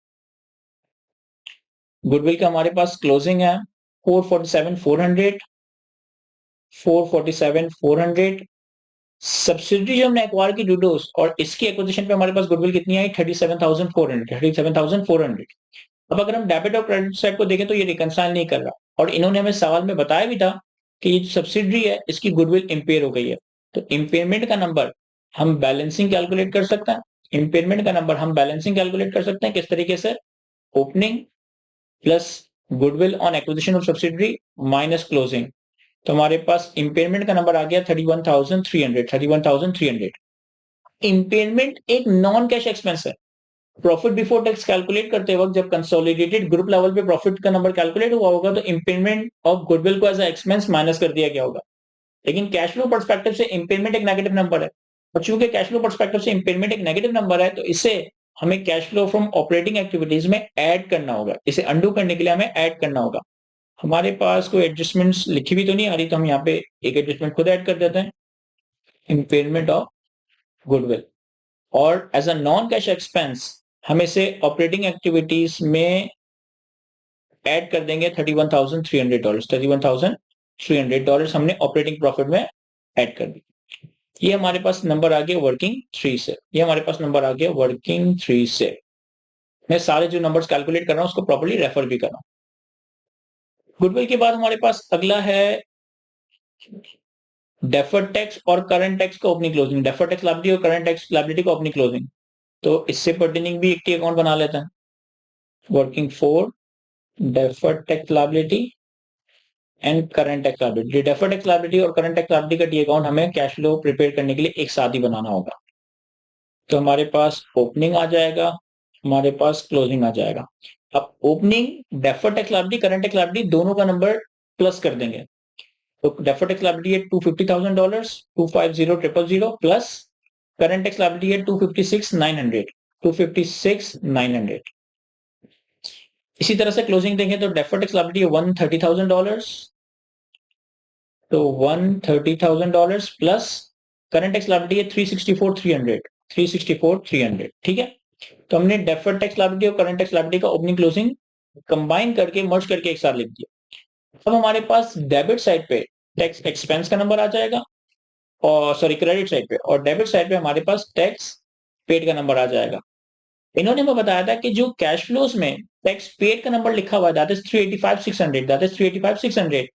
S1: गुडविल का हमारे पास क्लोजिंग है 447,400, 447,400। सब्सिडी जो हमने एक्वायर की डूडोस और इसकी एक्विजिशन पे हमारे पास गुडविल कितनी आई 37,400। अब अगर हम डेबिट और क्रेडिट साइड को देखें तो ये रिकंसाइल नहीं कर रहा, और इन्होंने हमें सवाल में बताया भी था कि ये सब्सिडी है इसकी गुडविल इंपेयर हो गई है। तो इंपेयरमेंट का नंबर हम बैलेंसिंग कैलकुलेट कर सकते हैं। इंपेयरमेंट का नंबर हम बैलेंसिंग कैलकुलेट कर सकते हैं किस तरीके से, opening plus goodwill on acquisition of subsidiary minus closing. तो हमारे पास इम्पेयरमेंट का नंबर आ गया 31,300। इम्पेयरमेंट एक नॉन कैश एक्सपेंस है। प्रॉफिट बिफोर टैक्स कैलकुलेट करते वक्त जब कंसोलिडेटेड ग्रुप लेवल पे प्रॉफिट का नंबर कैलकुलेट हुआ होगा तो इम्पेयरमेंट ऑफ गुडविल को एज एक्सपेंस माइनस कर दिया गया होगा। लेकिन कैश फ्लो पर्सपेक्टिव से इम्पेयरमेंट एक नेगेटिव नंबर है, और चूंकि कैश फ्लो पर्सपेक्टिव से इम्पेयरमेंट एक नेगेटिव नंबर है तो इसे हमें cash flow from operating activities में ऐड करना होगा। इसे अंडू करने के लिए हमें ऐड करना होगा। हमारे पास कोई एडजस्टमेंट्स लिखी भी तो नहीं आ रही, तो हम यहाँ पे एक एडजस्टमेंट खुद ऐड कर देते हैं, इम्पेयरमेंट ऑफ गुडविल। और as a non cash expense हम इसे ऑपरेटिंग एक्टिविटीज में ऐड कर देंगे $31,300। $31,300 हमने ऑपरेटिंग प्रॉफिट में ऐड कर दी। ये हमारे पास नंबर आ गया वर्किंग 3 से। ये हमारे पास नंबर आ गया वर्किंग 3 से। मैं सारे जो नंबर्स कैलकुलेट कर रहा हूं उसको प्रॉपर्ली रेफर भी कर रहा हूं। गुडविल के बाद हमारे पास अगला है डेफर्ड टैक्स और करंट टैक्स का opening closing. Deferred tax liability और करंट टैक्स लायबिलिटी का ओपनिंग क्लोजिंग। तो इससे पर्टेनिंग भी एक टी अकाउंट बना लेते हैं। Working for deferred tax liability and current tax liability. Deferred tax liability और करंट टैक्स लायबिलिटी का टी अकाउंट हमें कैश फ्लो प्रिपेयर करने के लिए एक साथ ही बनाना होगा। तो हमारे पास ओपनिंग आ जाएगा, हमारे पास क्लोजिंग आ जाएगा। अब opening deferred tax liability current tax liability दोनों का नंबर प्लस कर देंगे। तो डेफर्ड टैक्स लायबिलिटी है $250,000 250,000 प्लस करंट टैक्स लायबिलिटी है 256,900। इसी तरह से क्लोजिंग देंगे तो डेफर्ड टैक्स लायबिलिटी है $130,000, तो $130,000 प्लस करंट टैक्स लायबिलिटी है 364,300। ठीक है, तो हमने डेफर्ड टैक्स लायबिलिटी और करंट टैक्स लायबिलिटी का ओपनिंग क्लोजिंग कंबाइन करके मर्ज करके एक साथ लिख दिया। अब हमारे पास डेबिट साइड पे टैक्स एक्सपेंस का नंबर आ जाएगा, और सॉरी क्रेडिट साइड पे, और डेबिट साइड पे हमारे पास टैक्स पेड का नंबर आ जाएगा। इन्होंने हमें बताया था कि जो कैश फ्लोज में टैक्स पेड का नंबर लिखा हुआ है दैट इज 385,600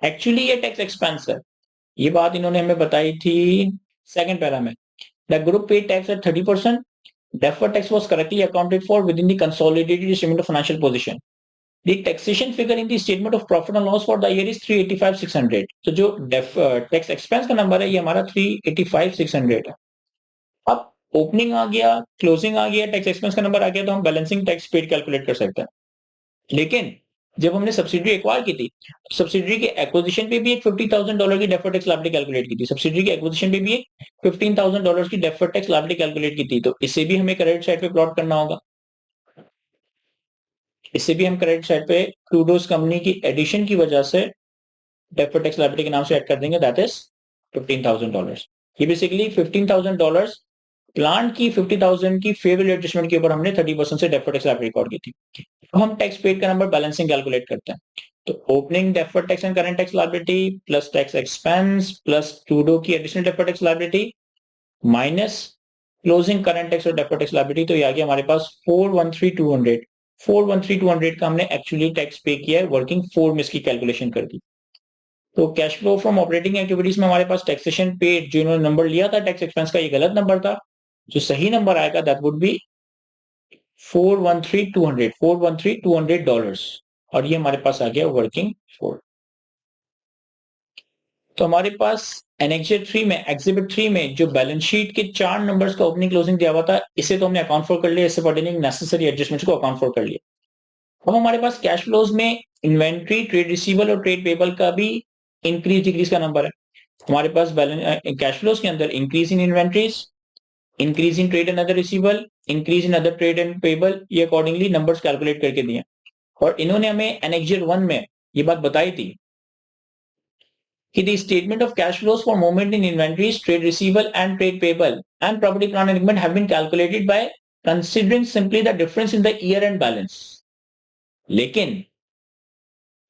S1: एक्चुअली ये टैक्स एक्सपेंस है। ये बात इन्होंने हमें बताई थी सेकंड पैरा में। The group paid tax at 30%। Deferred tax was correctly accounted for within the consolidated statement of financial position. The taxation figure in the statement of profit and loss for the year is 385,600. तो जो tax expense का number है ये हमारा 385,600 है। अब opening आ गया, closing आ गया, टैक्स एक्सपेंस का नंबर आ गया, तो हम बैलेंसिंग टैक्स पेड कैलकुलेट कर सकते हैं। लेकिन जब हमने सब्सिडरी एक्वायर की थी, सब्सिडरी के एक्विजिशन पे भी एक $50,000 की डेफर्ड टैक्स लायबिलिटी कैलकुलेट की थी। सब्सिडरी के एक्विजिशन पे भी एक $15,000 की डेफर्ड टैक्स लायबिलिटी कैलकुलेट की थी। तो इसे भी हमें क्रेडिट साइड पे प्लॉट करना होगा। इसे भी हम क्रेडिट साइड पे क्रूडोज कंपनी की एडिशन की वजह से डेफर्ड टैक्स लायबिलिटी के नाम से ऐड कर देंगे, दैट इज $15,000। ये बेसिकली $15,000 प्लांट की 50,000 की फेयर वैल्यू एडजस्टमेंट के ऊपर हमने 30% से डेफर्ड टैक्स लायबिलिटी रिकॉर्ड की थी। तो हम टैक्स पेड का नंबर बैलेंसिंग कैलकुलेट करते हैं। तो opening deferred tax and current tax liability plus tax expense plus क्रूडो की additional deferred tax liability minus closing current tax और डेफर्ड टैक्स लायबिलिटी। तो ये आ गया हमारे पास 413,200। 413,200 का हमने एक्चुअली टैक्स पे किया है, वर्किंग 4 में इसकी कैलकुलेशन कर दी। तो cash flow from operating activities में हमारे पास टैक्सेशन पेड जो इन्होंने नंबर लिया था टैक्स एक्सपेंस का, ये गलत नंबर था। जो सही नंबर आएगा दैट वुड बी 413,200 और ये हमारे पास आ गया वर्किंग 4। तो हमारे पास एनेक्सर 3 में, एग्जिबिट 3 में जो बैलेंस शीट के 4 नंबर्स का ओपनिंग क्लोजिंग दिया हुआ था, इसे तो हमने अकाउंट फॉर कर लिया, इससे पर्टेनिंग नेसेसरी एडजस्टमेंट्स को अकाउंट फॉर कर लिया। अब हमारे पास कैश फ्लोज में इन्वेंट्री, ट्रेड रिसीवेबल और ट्रेड पेबल का भी इंक्रीज डिक्रीज का नंबर है। हमारे पास बैलेंस कैश फ्लोज के अंदर increase in inventories, increase in trade and other receivable, increase in other trade and payable, ये अकॉर्डिंगली नंबर्स कैलकुलेट करके दिए। और इन्होंने हमें एनेक्सर 1 में ये बात बताई थी कि the statement of cash flows for movement in inventories, trade receivable and trade payable and property plant and equipment have been calculated by considering simply the difference in the year end balance. लेकिन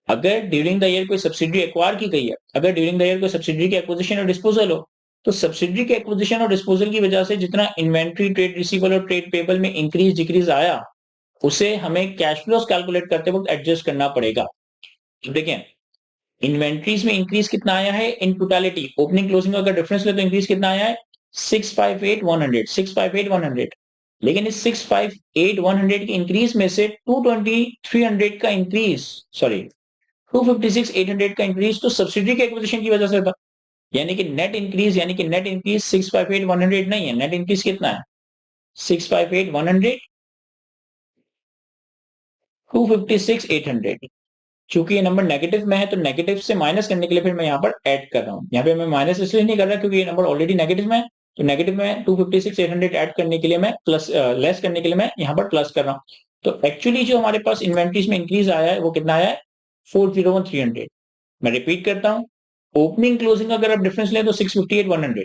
S1: अगर during the year कोई subsidy acquire की गई है, अगर during the year कोई subsidy की acquisition और डिस्पोजल हो, तो सब्सिडी के एक्विजिशन और डिस्पोजल की वजह से जितना इन्वेंट्री, ट्रेड रिसीवेबल और ट्रेड पेबल में इंक्रीज डिक्रीज आया, उसे हमें कैश फ्लोस कैलकुलेट करते वक्त एडजस्ट करना पड़ेगा। देखिए इन्वेंट्रीज में इंक्रीज कितना आया है इन टोटलिटी, ओपनिंग क्लोजिंग अगर डिफरेंस ले तो इंक्रीज कितना आया है 658,100। लेकिन इस 658,100 के इंक्रीज में से 220,300 का इंक्रीज, सॉरी 256,800 का इंक्रीज तो सब्सिडी के एक्विजिशन की वजह से था। यानी कि नेट इंक्रीज 658,100 नहीं है। नेट इंक्रीज कितना है? 658,100, 256,800। चूंकि ये नंबर नेगेटिव में है तो नेगेटिव से माइनस करने के लिए फिर मैं यहाँ पर ऐड कर रहा हूँ। यहाँ पे मैं माइनस इसलिए नहीं कर रहा क्योंकि ये नंबर ऑलरेडी नेगेटिव में है, तो नेगेटिव में 256,800 ऐड करने के लिए मैं प्लस लेस करने के लिए मैं यहाँ पर प्लस कर रहा हूँ। तो एक्चुअली जो हमारे पास इन्वेंट्रीज में इंक्रीज आया है वो कितना आया है? 401,300। मैं रिपीट करता हूँ, ओपनिंग क्लोजिंग अगर आप डिफरेंस लें तो 658,100,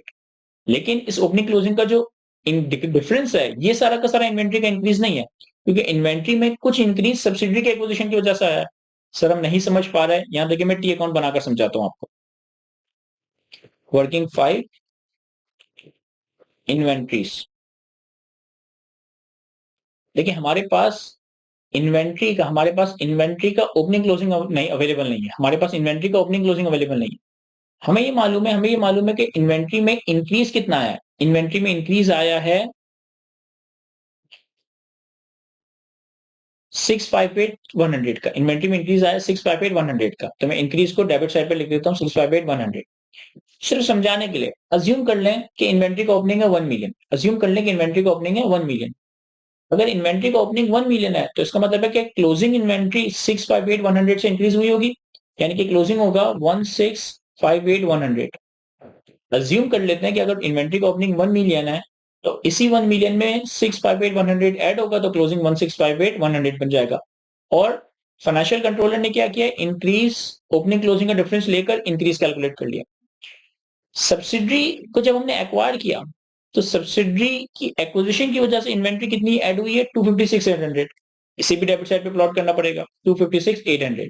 S1: लेकिन इस ओपनिंग क्लोजिंग का जो डिफरेंस है ये सारा का सारा इन्वेंट्री का इंक्रीज नहीं है, क्योंकि इन्वेंट्री में कुछ इंक्रीज सब्सिडी के एक्विजिशन की वजह से आया है। सर हम नहीं समझ पा रहे हैं, यहां देखिए मैं टी अकाउंट बनाकर समझाता हूं आपको। Working 5 inventories. देखिए हमारे पास इन्वेंट्री का ओपनिंग क्लोजिंग नहीं अवेलेबल नहीं है। हमारे पास इन्वेंट्री का ओपनिंग क्लोजिंग अवेलेबल नहीं है। हमें ये मालूम है कि इन्वेंट्री में इंक्रीज कितना है। इन्वेंट्री में इंक्रीज आया है 658,100 का। इन्वेंट्री में इंक्रीज आया 658,100 का, तो मैं इंक्रीज को डेबिट साइड पे लिख देता हूँ 658,100। सिर्फ समझाने के लिए अज्यूम कर लें कि इन्वेंट्री का ओपनिंग है 1 मिलियन। अज्यूम कर लें कि इन्वेंट्री का ओपनिंग है 1 मिलियन। अगर इन्वेंट्री का ओपनिंग 1 मिलियन है तो इसका मतलब है कि क्लोजिंग इन्वेंट्री 658,100 से इंक्रीज हुई होगी, यानी कि क्लोजिंग होगा 1658,100। अज्यूम कर लेते हैं कि अगर इन्वेंट्री का ओपनिंग 1 मिलियन है तो इसी 1 मिलियन में 658,100 ऐड होगा तो क्लोजिंग 1658,100 बन जाएगा। और फाइनेंशियल कंट्रोलर ने क्या किया? इंक्रीज ओपनिंग क्लोजिंग का डिफरेंस लेकर इंक्रीज कैलकुलेट कर लिया। सब्सिडरी को जब हमने एक्वायर किया तो सब्सिडरी की एक्विजिशन की वजह से इन्वेंट्री कितनी ऐड हुई है? 256,800। इसे भी डेबिट साइड पे प्लॉट करना पड़ेगा 256,800।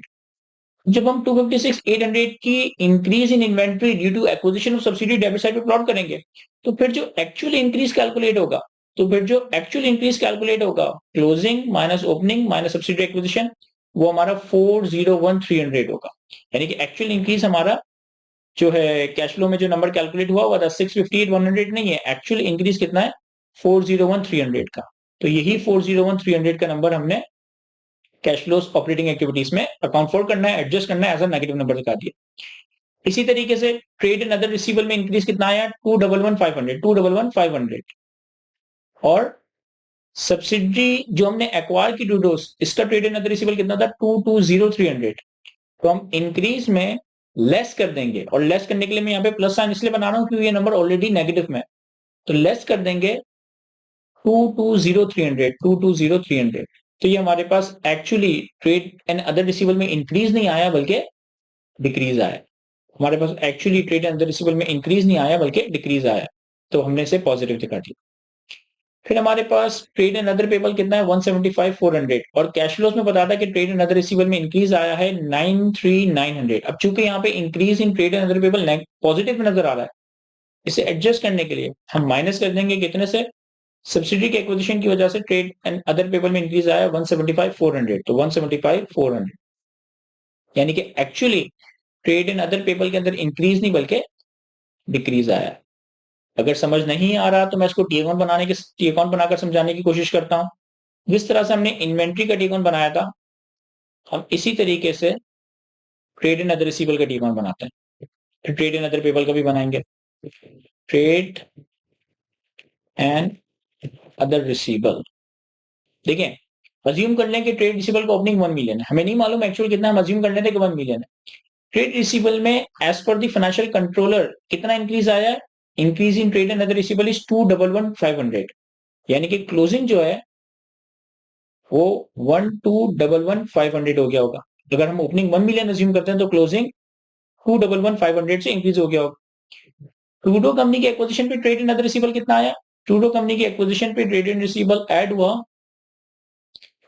S1: जब हम 256,800 की increase in inventory due to acquisition of subsidy debit side पे प्लॉट करेंगे तो फिर जो एक्चुअल इंक्रीज कैलकुलेट होगा closing minus opening minus subsidy acquisition, वो हमारा 401,300 होगा। यानी कि एक्चुअल इंक्रीज हमारा जो है कैश फ्लो में जो नंबर कैलकुलेट हुआ था 658,100 नहीं है। एक्चुअल इंक्रीज कितना है? 401,300 का। तो यही 401,300 का नंबर हमने कैश फ्लो ऑपरेटिंग एक्टिविटीज में अकाउंट फॉर करना है, एडजस्ट करना है, एज अ नेगेटिव नंबर दिखा दिया। इसी तरीके से ट्रेड एंड अदर रिसीवेबल में इंक्रीज कितना आया? 211,500। और सब्सिडी जो हमने एक्वायर की डूडोस, इसका ट्रेड एंड अदर रिसीवेबल कितना था? 220,300। तो हम इंक्रीज में लेस कर देंगे, और लेस करने के लिए मैं यहाँ पे प्लस साइन इसलिए बना रहा हूँ क्योंकि ये नंबर ऑलरेडी नेगेटिव में, तो लेस कर देंगे 220,300। तो ये हमारे पास actually trade and other receivable में इंक्रीज नहीं आया बल्कि डिक्रीज आया। हमारे पास actually trade and other receivable में इंक्रीज नहीं आया बल्कि डिक्रीज आया, तो हमने इसे पॉजिटिव दिखा दिया। फिर हमारे पास ट्रेड एंड अदर पेबल कितना है? 175,400। और कैश फ्लोज में बताया था कि ट्रेड एंड अदर रिसीवेबल में इंक्रीज आया है 93,900। अब चूंकि यहाँ पे increase in trade and other payable positive नजर आ रहा है, इसे एडजस्ट करने के लिए हम माइनस कर देंगे कितने से? सब्सिडी के एक्विजिशन की वजह से ट्रेड एंड अदर पेबल में इंक्रीज आया 175,400, तो 175,400, यानी कि actually trade and other payable के अंदर इंक्रीज नहीं बल्कि डिक्रीज आया। अगर समझ नहीं आ रहा तो मैं इसको टी अकाउंट बनाकर समझाने की कोशिश करता हूं। जिस तरह से हमने इन्वेंट्री का टी अकाउंट बनाया था, हम इसी तरीके से ट्रेड एंड अदर रिसीवेबल का टी अकाउंट बनाते हैं। फिर ट्रेड एंड अदर पेबल का भी बनाएंगे। ट्रेड एंड अदर रिसीवेबल, देखिए अज्यूम कर लें कि ट्रेड रिसीवेबल का ओपनिंग 1 मिलियन है। हमें नहीं मालूम एक्चुअल कितना, हम अज्यूम कर लेते हैं कि 1 मिलियन है। ट्रेड रिसीवेबल में as per the financial controller कितना इंक्रीज आया है? Increase in trade and other receivable is 211,500, यानी कि क्लोजिंग जो है वो 12,11,500 हो गया होगा। अगर हम ओपनिंग 1 मिलियन अज्यूम करते हैं तो क्लोजिंग 211,500 से इंक्रीज हो गया होगा। ट्रूडो कंपनी के एक्विजिशन पे ट्रेड एंड अदर रिसीवेबल कितना आया? ट्रूडो कंपनी के एक्विजिशन पे ट्रेड एंड रिसीवेबल ऐड हुआ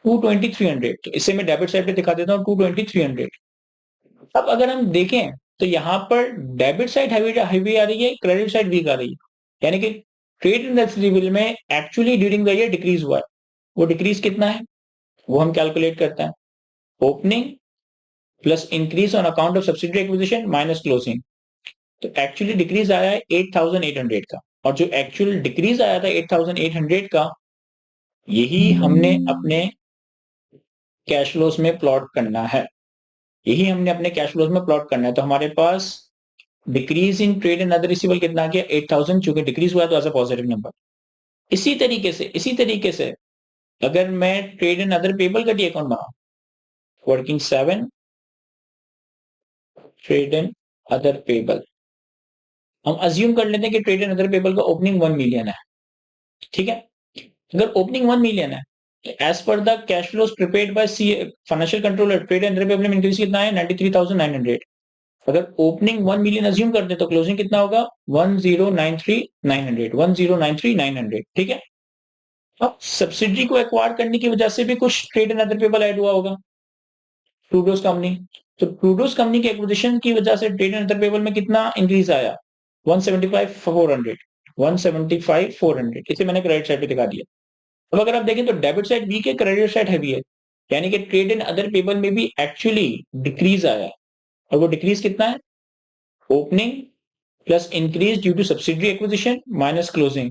S1: 220,300। तो इसे मैं डेबिट साइड पे दिखा देता हूँ 220,300। अब अगर हम देखें तो यहाँ पर डेबिट साइड हैवी आ रही है, क्रेडिट साइड वीक आ रही है, यानी कि ट्रेड एंड रिसीवेबल में actually during the year decrease हुआ है। वो डिक्रीज कितना है वो हम कैलकुलेट करते हैं। Opening plus increase on account of subsidy acquisition minus closing. तो एक्चुअली डिक्रीज आया है 8,800 का, और जो एक्चुअल डिक्रीज आया था 8,800 का यही हमने अपने कैश फ्लोज में प्लॉट करना है। यही हमने अपने कैश फ्लोज में प्लॉट करना है। तो हमारे पास decrease in trade and other receivable कितना आ गया 8000, चूंकि डिक्रीज हुआ है तो एज अ पॉजिटिव नंबर। इसी तरीके से अगर मैं ट्रेड एंड अदर पेबल का डी अकाउंट बनाऊं, working 7 trade and other payable, हम अज्यूम कर लेते हैं कि ट्रेड एंड अदर पेबल का ओपनिंग 1 मिलियन है। ठीक है, अगर ओपनिंग 1 मिलियन है, as per the cash flows prepared by the financial controller, trade and other payable में इंक्रीज कितना है 93,900। अगर ओपनिंग 1 मिलियन अज्यूम करते हैं तो क्लोजिंग कितना होगा 1093,900, 1093,900। ठीक है, अब सब्सिडी को एक्वायर करने की वजह से भी कुछ trade and other payable add हुआ होगा, ट्रूडोज कंपनी। तो ट्रूडोज कंपनी के एक्विजिशन की वजह से ट्रेड एंड अदर पेबल में कितना इंक्रीज आया 175,400, 175,400। इसे मैंने क्रेडिट साइड पे दिखा दिया। अब अगर आप देखें तो डेबिट साइड वीक है, क्रेडिट साइड हैवी है, यानी कि ट्रेड एंड अदर पेबल में भी एक्चुअली डिक्रीज आया। और वो डिक्रीज कितना है, opening plus increase due to subsidiary acquisition minus closing,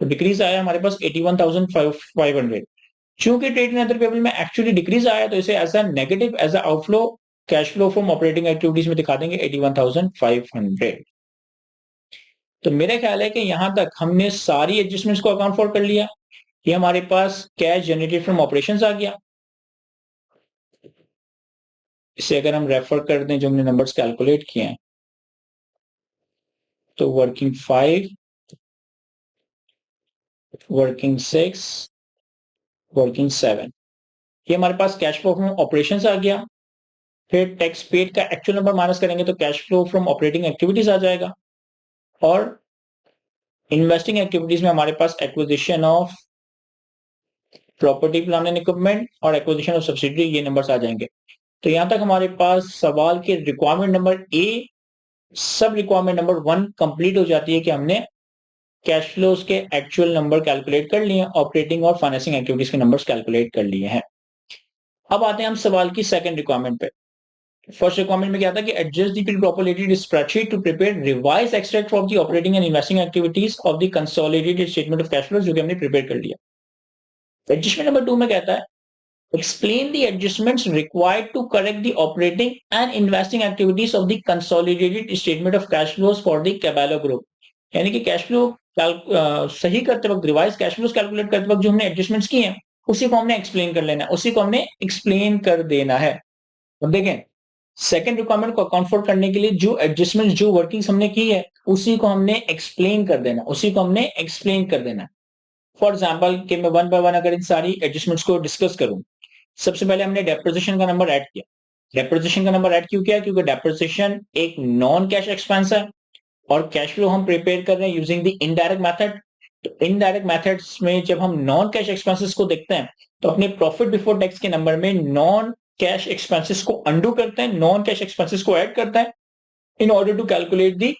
S1: तो डिक्रीज आया हमारे पास 81,500। चूंकि ट्रेड एंड अदर पेबल में एक्चुअली डिक्रीज आया तो इसे as a negative, as a outflow cash flow from operating activities में दिखा देंगे 81,500। तो मेरा ख्याल है कि यहां तक हमने सारी एडजस्टमेंट्स को अकाउंट फॉर कर लिया। ये हमारे पास कैश जनरेटेड फ्रॉम ऑपरेशंस आ गया। इसे अगर हम रेफर कर दें जो हमने नंबर्स कैलकुलेट किए हैं, तो वर्किंग 5, वर्किंग 6, वर्किंग 7, ये हमारे पास कैश फ्लो फ्रॉम ऑपरेशंस आ गया। फिर टैक्स पेड का एक्चुअल नंबर माइनस करेंगे तो cash flow from operating activities आ जाएगा। और इन्वेस्टिंग एक्टिविटीज में हमारे पास acquisition of property plant and equipment और एक्विजिशन ऑफ सब्सिडरी, ये नंबर्स आ जाएंगे। तो यहां तक हमारे पास सवाल के रिक्वायरमेंट नंबर ए, सब रिक्वायरमेंट नंबर 1 कंप्लीट हो जाती है कि हमने कैश फ्लोज के एक्चुअल नंबर कैलकुलेट कर लिए, ऑपरेटिंग और फाइनेंसिंग एक्टिविटीज के नंबर्स कैलकुलेट कर लिए हैं। अब आते हैं हम सवाल की सेकंड रिक्वायरमेंट पे। फर्स्ट रिक्वायरमेंट में क्या था कि adjust the prepopulated spreadsheet to prepare revise extract from the operating and investing activities of the consolidated statement of cash flows, जो कि हमने प्रिपेयर कर लिया। एडजस्टमेंट नंबर 2 में कहता है explain the adjustments required to correct the operating and investing activities of the consolidated statement of cash flows for the Caballo group। यानी कि कैश फ्लो सही करते वक्त, रिवाइज कैश फ्लोज कैलकुलेट करते वक्त जो हमने एडजस्टमेंट्स किए हैं उसी को हमने एक्सप्लेन कर लेना है, उसी को हमने एक्सप्लेन कर देना है। अब देखें, सेकंड रिक्वायरमेंट को अकाउंट फॉर करने के लिए जो एडजस्टमेंट, जो वर्किंग्स हमने की है उसी को हमने एक्सप्लेन कर देना, उसी को हमने एक्सप्लेन कर देना। फॉर एग्जाम्पल कि मैं वन बाय वन अगर इन सारी एडजस्टमेंट्स को डिस्कस करूं, सबसे पहले हमने डेप्रिसिएशन का नंबर ऐड किया। डेप्रिसिएशन का नंबर ऐड क्यों किया, क्योंकि डेप्रिसिएशन एक नॉन कैश एक्सपेंस है और कैश फ्लो हम प्रिपेयर कर रहे हैं यूजिंग द इनडायरेक्ट मेथड। तो इनडायरेक्ट मेथड्स में जब हम नॉन कैश एक्सपेंसेस को देखते हैं तो अपने प्रॉफिट बिफोर टैक्स के नंबर में नॉन कैश एक्सपेंसेस को अंडू करते हैं, नॉन कैश एक्सपेंसेस को ऐड करता है in order to calculate the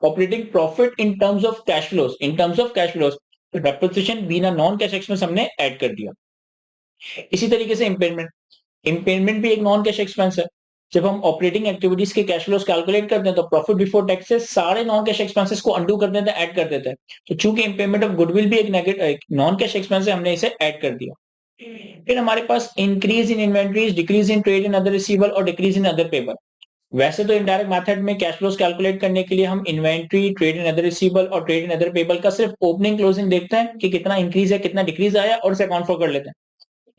S1: operating profit in terms of cash flows, in terms of cash flows. तो डेप्रिसिएशन बिना नॉन कैश एक्सपेंस हमने ऐड कर दिया। इसी तरीके से इम्पेयरमेंट, इम्पेयरमेंट भी एक नॉन कैश एक्सपेंस है। जब हम ऑपरेटिंग एक्टिविटीज के कैश फ्लोस कैलकुलेट करते हैं तो प्रॉफिट बिफोर टैक्स से सारे नॉन कैश एक्सपेंसेस को अंडू कर देते हैं, ऐड कर देते हैं। तो चूंकि इम्पेयरमेंट ऑफ गुडविल भी एक नॉन कैश एक्सपेंस है, हमने इसे ऐड कर दिया। फिर हमारे पास increase in inventories, decrease in trade in other receivable और डिक्रीज इन अदर पेबल। वैसे तो इनडायरेक्ट मेथड में कैश फ्लोस कैलकुलेट करने के लिए हम inventory, trade in other receivable और ट्रेड इन अदर पेबल का सिर्फ ओपनिंग क्लोजिंग देखते हैं कि कितना इंक्रीज है, कितना डिक्रीज आया और उसे अकाउंट फॉर कर लेते हैं।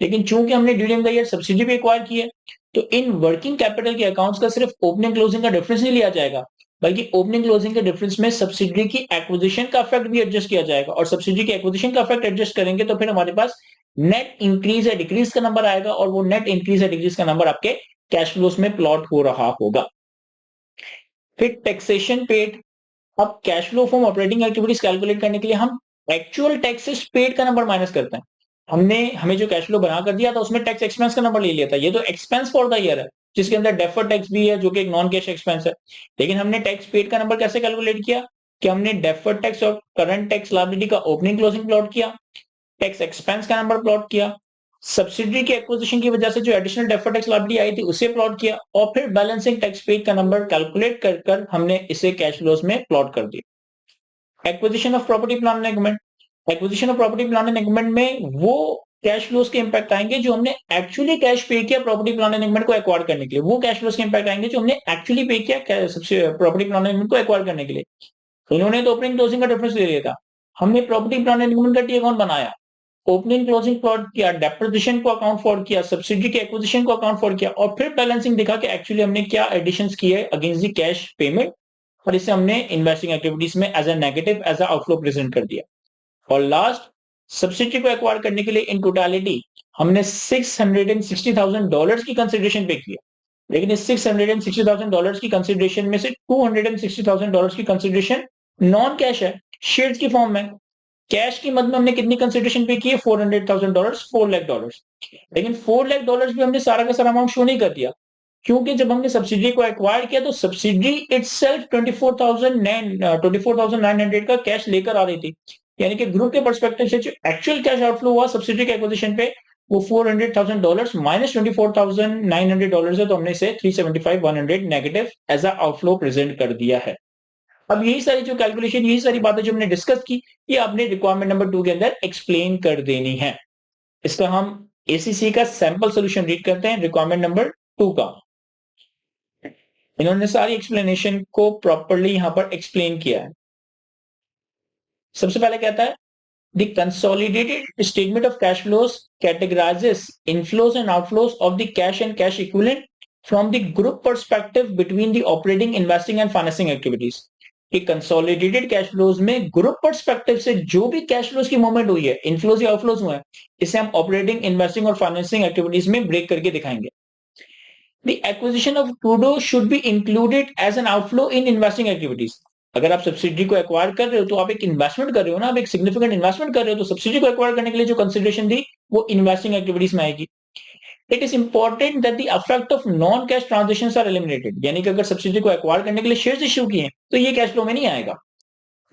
S1: लेकिन चूंकि हमने ड्यूरिंग द ईयर सब्सिडी भी एक्वायर की है तो इन वर्किंग कैपिटल के अकाउंट्स का सिर्फ ओपनिंग क्लोजिंग का डिफरेंस नहीं लिया जाएगा, बल्कि ओपनिंग क्लोजिंग के डिफरेंस में सब्सिडी की एक्विजिशन का इफेक्ट भी एडजस्ट किया जाएगा। और सब्सिडी की एक्विजिशन का इफेक्ट एडजस्ट करेंगे तो फिर हमारे पास नेट इंक्रीज है डिक्रीज का नंबर आएगा और वो नेट इंक्रीज है डिक्रीज का नंबर आपके कैश फ्लोस में प्लॉट हो रहा होगा। फिर टैक्सेशन पेड, अब cash flow from operating activities calculate करने के लिए हम एक्चुअल टैक्सेस पेड का नंबर माइनस करते हैं। हमें जो कैश फ्लो बना कर दिया था उसमें टैक्स एक्सपेंस का नंबर ले लिया था, ये तो एक्सपेंस फॉर द ईयर है जिसके अंदर डेफर्ड टैक्स भी है जो कि एक नॉन कैश एक्सपेंस है। लेकिन हमने टैक्स पेड का नंबर कैसे कैलकुलेट किया कि हमने डेफर्ड टैक्स और करंट टैक्स लायबिलिटी का ओपनिंग क्लोजिंग प्लॉट किया, टैक्स एक्सपेंस का नंबर प्लॉट किया, सब्सिडी की एक्विजिशन की वजह से जो एडिशनल डेफर्ड टैक्स लायबिलिटी आई थी उसे प्लॉट किया और फिर बैलेंसिंग टैक्स पेड का नंबर कैलकुलेट कर हमने इसे कैश फ्लोज में प्लॉट कर दिया। Acquisition of property plant and equipment, acquisition of property plant and equipment में वो कैश फ्लोज के इंपैक्ट आएंगे जो हमने एक्चुअली कैश पे किया प्रॉपर्टी प्लांट एंड इक्विपमेंट को एक्वायर करने के लिए, वो कैश फ्लोज के इंपैक्ट आएंगे जो हमने एक्चुअली पे किया सबसे प्रॉपर्टी प्लांट एंड इक्विपमेंट को एक्वायर करने के लिए। तो इन्होंने तो ओपनिंग क्लोजिंग का डिफरेंस ले लिया था, हमने प्रॉपर्टी प्लांट एंड इक्विपमेंट का टी अकाउंट बनाया, ओपनिंग क्लोजिंग प्लॉट किया, डेप्रिसिएशन को अकाउंट फॉर किया, सब्सिडी के एक्विजिशन को अकाउंट फॉर किया और फिर बैलेंसिंग दिखा कि एक्चुअली हमने क्या एडिशंस किए अगेंस्ट द कैश पेमेंट और इसे हमने इन्वेस्टिंग एक्टिविटीज में as a negative as a outflow present कर दिया। और लास्ट सब्सिडी को एक्वायर करने के लिए इन टोटालिटी हमने $660,000 की कंसिडरेशन पे किया, लेकिन इस $660,000 की कंसिडरेशन में से $260,000 की कंसिडरेशन नॉन कैश है, शेयर्स की फॉर्म में। कैश की मद में हमने कितनी कंसिडरेशन पे की है? $400,000, $4 लाख। लेकिन $4 लाख भी हमने सारा का सारा अमाउंट शो नहीं कर दिया, क्योंकि जब हमने सब्सिडी को एक्वायर किया तो सब्सिडी इटसेल्फ 24,900 का कैश लेकर आ रही थी, यानी कि ग्रुप के पर्सपेक्टिव से जो एक्चुअल कैश आउटफ्लो हुआ सब्सिडी के एक्विजिशन पे वो $400,000 माइनस $24,900 है, तो हमने इसे 375,100 negative as a outflow present कर दिया है। अब यही सारी जो कैलकुलेशन, यही सारी बातें जो हमने डिस्कस की, ये आपने रिक्वायरमेंट नंबर 2 के अंदर एक्सप्लेन कर देनी है। इसका हम एसीसी का सैंपल सॉल्यूशन रीड करते हैं रिक्वायरमेंट नंबर 2 का। इन्होंने सारी एक्सप्लेनेशन को प्रॉपर्ली यहां पर एक्सप्लेन किया है। सबसे पहले कहता है the consolidated statement of cash flows categorizes inflows and outflows of the cash and cash equivalent from the group perspective between the operating, investing and financing activities। कि कंसोलिडेटेड कैश फ्लोज में group perspective से जो भी cash flows की movement हुई है, inflows या outflows हुए हैं, इसे हम ऑपरेटिंग, इन्वेस्टिंग और फाइनेंसिंग एक्टिविटीज में ब्रेक करके दिखाएंगे। The acquisition of Trudeau should be included as an outflow in investing activities। अगर आप सब्सिडी को एक्वायर कर रहे हो तो आप एक इन्वेस्टमेंट कर रहे हो ना, आप एक सिग्निफिकेंट इन्वेस्टमेंट कर रहे हो, तो सब्सिडी को एक्वायर करने के लिए जो कंसिडरेशन दी वो इन्वेस्टिंग एक्टिविटीज में आएगी। It is important that the effect of non cash transactions are eliminated, यानी कि अगर सब्सिडी को एक्वायर करने के लिए शेयर्स इश्यू किए तो ये कैश फ्लो में नहीं आएगा।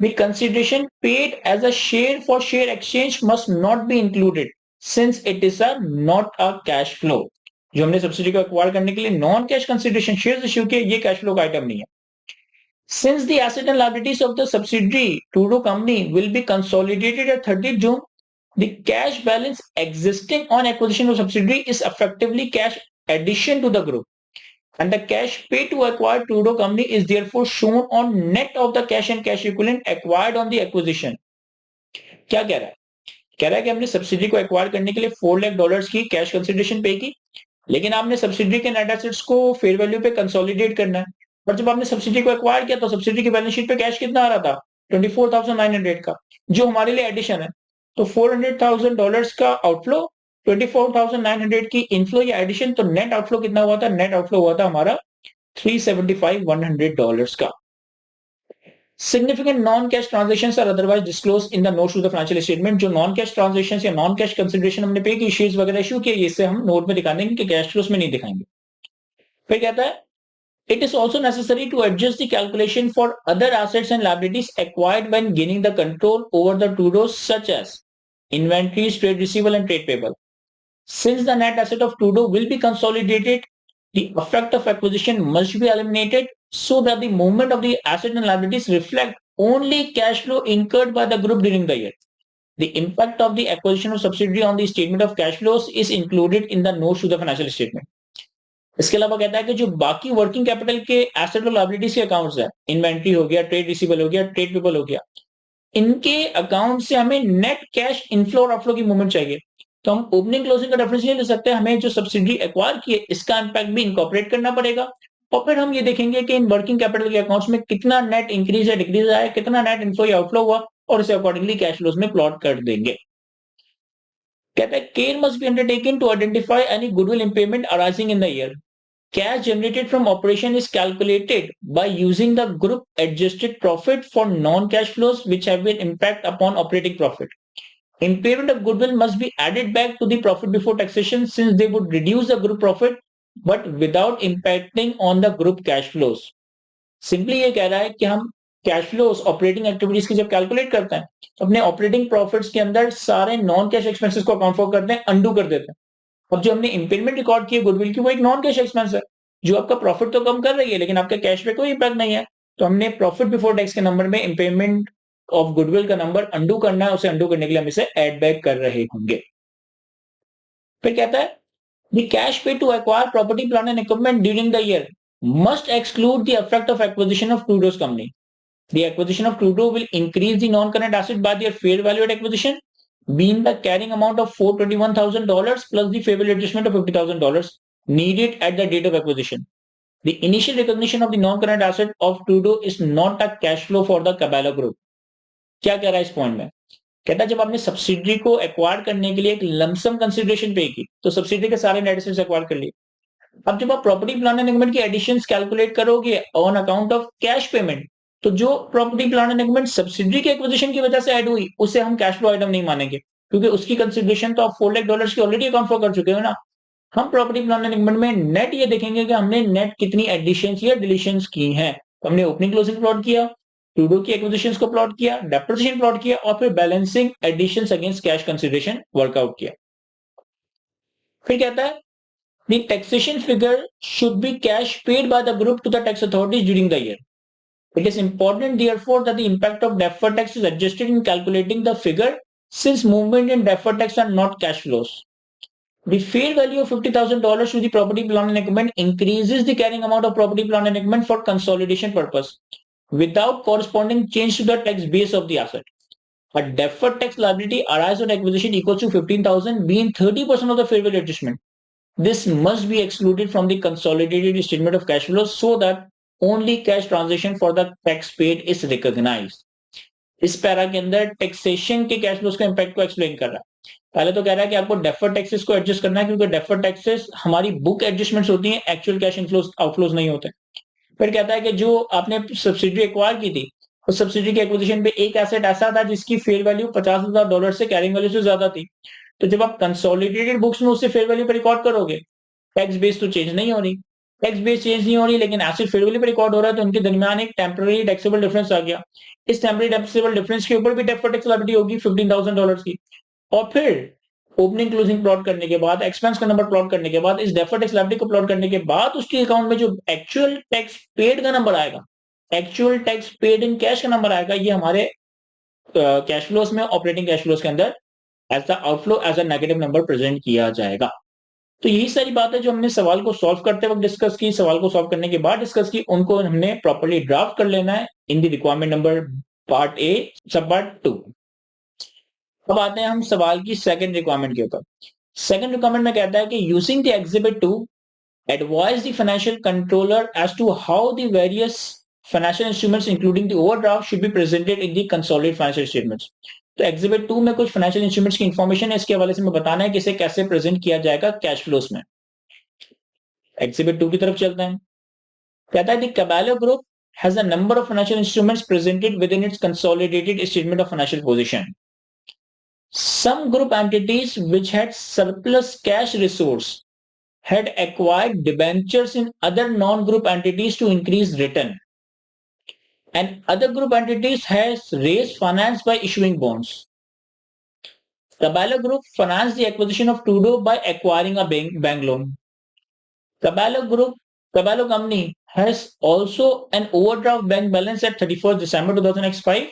S1: The consideration paid as a share for share exchange must not be included since it is a not a cash flow. जो हमने सब्सिडी को एक्वायर करने के लिए non cash consideration shares issue किए, ये कैश फ्लो का आइटम नहीं है। Since the asset and liabilities of the subsidiary Trudeau company will be consolidated at 30th June, the cash balance existing on acquisition of subsidiary is effectively cash addition to the group, and the cash paid to acquire Trudeau company is therefore shown on net of the cash and cash equivalent acquired on the acquisition। क्या कह रहा है? कह रहा है कि हमने subsidy को एक्वायर करने के लिए $4 लाख की कैश कंसिडरेशन पे की, लेकिन आपने सब्सिडी के नेट एसेट्स को फेयर वैल्यू पे कंसोलिडेट करना है, और जब आपने सब्सिडी को एक्वायर किया तो सब्सिडी की बैलेंस शीट पे कैश कितना आ रहा था? 24,900 का, जो हमारे लिए एडिशन है। तो $400,000 का आउटफ्लो, 24,900 की इनफ्लो या एडिशन, तो नेट आउटफ्लो कितना हुआ था? नेट आउटफ्लो हुआ था हमारा $375,100 का। Significant non-cash transactions are otherwise disclosed in the notes to the financial statement। जो non-cash transactions या non-cash consideration हमने पे की, शेयर्स वगैरह इशू किए, इससे हम नोट में दिखा देंगे कि कैश फ्लोस में नहीं दिखाएंगे। फिर कहता है it is also necessary to adjust the calculation for other assets and liabilities acquired when gaining the control over the Trudeaus, such as inventories, trade receivable and trade payable। Since the net asset of Trudeau will be consolidated, the effect of acquisition must be eliminated so that the movement of the asset and liabilities reflect only cash flow incurred by the group during the year। The impact of the acquisition of subsidiary on the statement of cash flows is included in the notes to the financial statement। इसके अलावा कहता है कि जो बाकी working capital के asset और liabilities के अकाउंट्स है, इन्वेंट्री हो गया, ट्रेड रिसीवेबल हो गया, ट्रेड पेबल हो गया, इनके अकाउंट से हमें नेट कैश इनफ्लो और आउटफ्लो की मूवमेंट चाहिए। तो हम ओपनिंग क्लोजिंग का रेफरेंस नहीं ले सकते, हमें जो सब्सिडी एक्वायर की है इसका इंपैक्ट भी इनकॉर्पोरेट करना पड़ेगा, और फिर हम ये देखेंगे कि इन वर्किंग कैपिटल के अकाउंट्स में कितना नेट इंक्रीज या डिक्रीज आया, कितना नेट इनफ्लो या आउटफ्लो हुआ, और इसे अकॉर्डिंगली कैश फ्लोज में प्लॉट कर देंगे। कहता है care must be undertaken to identify any goodwill impairment arising in the year. Cash generated from operation is calculated by using the group adjusted profit for non-cash flows which have an impact upon operating profit। Impairment of goodwill must be added back to the profit before taxation since they would reduce the group profit but without impacting on the group cash flows। Simply ये कह रहा है कि हम cash flows operating activities की जब calculate करते हैं तो अपने ऑपरेटिंग प्रॉफिट्स के अंदर सारे नॉन कैश एक्सपेंसेस को अकाउंट फॉर करते हैं, अंडू कर देते हैं। अब जो हमने इम्पेयरमेंट रिकॉर्ड की है गुडविल की, वो एक नॉन कैश एक्सपेंस है जो आपका प्रॉफिट तो कम कर रही है लेकिन आपके कैश पे कोई इंपैक्ट नहीं है। तो हमने प्रॉफिट बिफोर टैक्स के नंबर में इम्पेयरमेंट ऑफ गुडविल का नंबर अंडू करना है, उसे अंडू करने के लिए हम इसे एड बैक कर रहे होंगे। फिर कहता है the cash pay to acquire property plant and equipment during the year must exclude the effect of acquisition of Trudeau's company. The acquisition of Trudeau will increase the non-current asset by their fair value at acquisition, being the carrying amount of $421,000 plus the fair value adjustment of $50,000 needed at the date of acquisition. The initial recognition of the non-current asset of Trudeau is not a cash flow for the Caballo Group. क्या कह रहा है इस point में? कहता है जब आपने सब्सिडरी को एक्वायर करने के लिए एक लमसम कंसिडरेशन पे की, तो सब्सिडरी के सारे नेट एसेट्स एक्वायर कर लिए। अब जब आप प्रॉपर्टी प्लांट एंड इक्विपमेंट की एडिशंस कैलकुलेट करोगे on account of cash payment, तो जो property plant and equipment subsidiary के एक्विजिशन की वजह से ऐड हुई, उसे हम कैश फ्लो आइटम नहीं मानेंगे, क्योंकि उसकी कंसिडरेशन तो आप $4 लाख की ऑलरेडी अकाउंट फॉर कर चुके हो ना। हम प्रॉपर्टी प्लांट एंड इक्विपमेंट में नेट ये देखेंगे कि हमने नेट कितनी एडिशंस या डिलीशंस की हैं। तो हमने ओपनिंग क्लोजिंग प्लॉट किया, टूडो की एक्विजिशंस को प्लॉट किया, डेप्रिसिएशन प्लॉट किया और फिर balancing additions against cash consideration work out किया। फिर कहता है the taxation figure should be cash paid by the group to the tax authorities during the year. It is important therefore that the impact of deferred tax is adjusted in calculating the figure, since movement in deferred tax are not cash flows. The fair value of $50,000 to the property plant and equipment increases the carrying amount of property plant and equipment for consolidation purpose without corresponding change to the tax base of the asset. A deferred tax liability arises on acquisition equals to 15,000 being 30% of the fair value adjustment. This must be excluded from the consolidated statement of cash flows so that only cash transaction for the tax paid is recognized. इस para के अंदर taxation के cash flows का impact को explain कर रहा है। पहले तो कह रहा है कि आपको डेफर्ड टैक्सेस को एडजस्ट करना है, क्योंकि डेफर्ड टैक्सेस हमारी बुक एडजस्टमेंट्स होती हैं, एक्चुअल कैश इनफ्लोज आउटफ्लोज नहीं होते। फिर कहता है कि जो आपने सब्सिडी एक्वायर की थी, उस सब्सिडी के एक्विजिशन पे एक एसेट ऐसा था जिसकी फेयर वैल्यू $50,000 से कैरिंग वैल्यू से ज्यादा थी। तो जब आप कंसोलिडेटेड बुक्स में उससे फेयर वैल्यू पे रिकॉर्ड करोगे, टैक्स बेस तो चेंज नहीं हो रही, टैक्स बेस चेंज नहीं हो रही, लेकिन एसेट फेयर वैल्यू पे रिकॉर्ड हो रहा है, तो उनके दरमियान एक टेम्पररी टैक्सेबल डिफरेंस आ गया। इस टेम्पररी टैक्सेबल डिफरेंस के ऊपर भी डेफर्ड टैक्स लायबिलिटी होगी $15,000 की। और फिर ओपनिंग क्लोजिंग प्लॉट करने के बाद, एक्सपेंस का नंबर प्लॉट करने के बाद, इस डेफर्ड टैक्स लायबिलिटी को प्लॉट करने के बाद उसके अकाउंट में जो एक्चुअल टैक्स पेड का नंबर आएगा, actual tax paid in cash का नंबर आएगा, ये हमारे कैश फ्लोज में, ऑपरेटिंग कैश फ्लोज के अंदर as the outflow as a negative number present किया जाएगा। तो यही सारी बात है जो हमने सवाल को सॉल्व करते वक्त डिस्कस की, सवाल को सॉल्व करने के बाद डिस्कस की, उनको हमने प्रॉपर्ली ड्राफ्ट कर लेना है in the requirement number part A सब पार्ट 2। अब आते हैं हम सवाल की सेकंड रिक्वायरमेंट के ऊपर। सेकंड रिक्वायरमेंट में कहता है कि using the exhibit 2 advise the financial controller as to how the various financial instruments including the overdraft should be presented in the consolidated financial statements. तो एग्जिबिट 2 में कुछ फाइनेंशियल इंस्ट्रूमेंट्स की इंफॉर्मेशन है, इसके हवाले से मैं बताना है कि इसे कैसे प्रेजेंट किया जाएगा कैश फ्लोस में। एग्जिबिट 2 की तरफ चलते हैं। कहता है the Caballo group has a number of financial instruments presented within its consolidated statement of financial position. Some group entities which had surplus cash resource had acquired debentures in other non-group entities to increase return, and other group entities has raised finance by issuing bonds. Caballo Group financed the acquisition of Trudeau by acquiring a bank loan. Caballo Company has also an overdraft bank balance at 31st December 2005.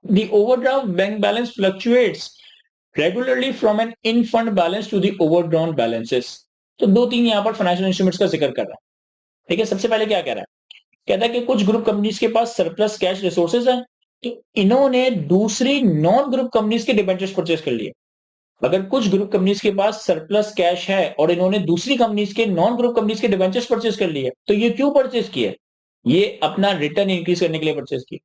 S1: The overdraft bank balance fluctuates regularly from an in-fund balance to the overdrawn balances. तो 2-3 यहाँ पर financial instruments का जिक्र कर रहा है। ठीक है, सबसे पहले क्या कह रहा है? कहता है कि कुछ ग्रुप कंपनीज के पास सरप्लस कैश रिसोर्सेज हैं, तो इन्होंने दूसरी नॉन ग्रुप कंपनीज के डिबेंचर्स परचेज कर लिए। अगर कुछ ग्रुप कंपनीज के पास सरप्लस कैश है और इन्होंने दूसरी कंपनीज के, नॉन ग्रुप कंपनीज के डिबेंचर्स परचेज कर लिए, तो ये क्यों परचेज किए? ये अपना रिटर्न इंक्रीज करने के लिए परचेज किए।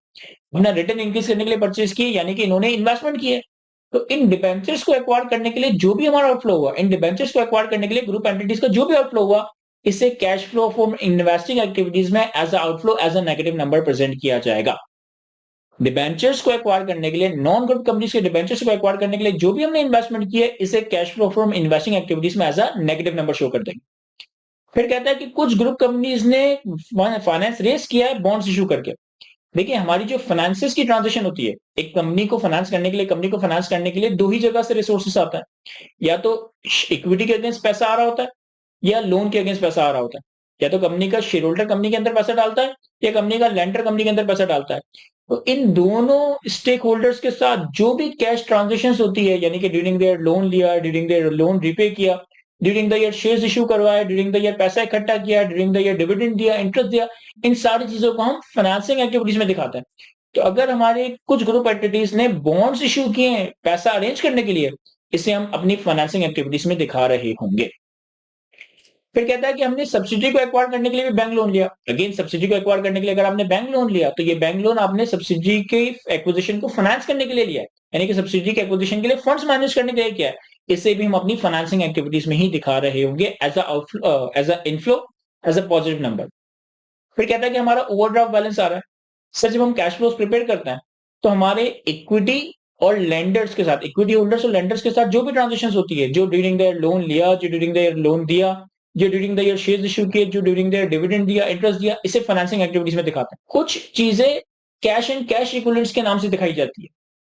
S1: अपना रिटर्न इंक्रीज करने के लिए परचेज किए, यानी कि इन्होंने इन्वेस्टमेंट किए। तो इन डिबेंचर्स को एक्वायर करने के लिए जो भी हमारा आउटफ्लो हुआ, इन डिबेंचर्स को एक्वायर करने के लिए ग्रुप एंटिटीज का जो भी आउटफ्लो हुआ, इसे cash flow from investing activities में as a outflow, as a negative number present किया जाएगा। डिबेंचर्स को एक्वायर करने के लिए, नॉन ग्रुप कंपनीज के डिबेंचर्स को एक्वायर करने के लिए जो भी हमने इन्वेस्टमेंट किया, इसे cash flow from investing activities में as a negative number show कर देंगे। फिर कहता है कि कुछ ग्रुप कंपनीज ने फाइनेंस रेस किया है बॉन्ड्स इशू करके। देखिए, हमारी जो फाइनेंसेस की ट्रांजेक्शन होती है, एक कंपनी को फाइनेंस करने के लिए दो ही जगह से रिसोर्सेस आता है, या तो इक्विटी के अगेंस्ट पैसा आ रहा होता है या लोन के अगेंस्ट पैसा आ रहा होता है। या तो कंपनी का शेयर होल्डर कंपनी के अंदर पैसा डालता है या कंपनी का लेंडर कंपनी के अंदर पैसा डालता है। तो इन दोनों स्टेक होल्डर्स के साथ जो भी कैश ट्रांजेक्शन होती है, यानी कि ड्यूरिंग द ईयर लोन लिया, during the year loan repay किया, during the year shares issue करवाया, ड्यूरिंग द ईयर पैसा इकट्ठा किया, ड्यूरिंग द ईयर डिविडेंड दिया, इंटरेस्ट दिया, इन सारी चीजों को हम फाइनेंसिंग एक्टिविटीज में दिखाते हैं। तो अगर हमारे कुछ ग्रुप एंटिटीज ने बॉन्ड्स इश्यू किए हैं पैसा अरेंज करने के लिए, इसे हम अपनी फाइनेंसिंग एक्टिविटीज में दिखा रहे होंगे। फिर कहता है कि हमने सब्सिडी को एक्वायर करने के लिए भी बैंक लोन लिया। अगेन सब्सिडी को एक्वायर करने के लिए अगर आपने बैंक लोन लिया तो ये बैंक लोन आपने सब्सिडी के एक्विजिशन को फाइनेंस करने के लिए लिया है, यानी कि सब्सिडी के एक्विजिशन के लिए फंड्स मैनेज करने के लिए किया है। इसे भी हम अपनी फाइनेंसिंग एक्टिविटीज में ही दिखा रहे होंगे as a inflow, as a positive number. फिर कहता है कि हमारा ओवरड्राफ्ट बैलेंस आ रहा है। सर जब हम कैश फ्लोज प्रिपेयर करते हैं तो हमारे इक्विटी और लेंडर्स के साथ, इक्विटी होल्डर्स और लेंडर्स के साथ जो भी ट्रांजेक्शन होती है, जो ड्यूरिंग द लोन लिया, जो ड्यूरिंग द लोन दिया, जो during the year shares issue किए, जो ड्यूरिंग द डिविडेंड दिया, इंटरेस्ट दिया, इसे फाइनेंसिंग एक्टिविटीज में दिखाते हैं। कुछ चीजें कैश एंड कैश इक्विवेलेंट्स के नाम से दिखाई जाती है,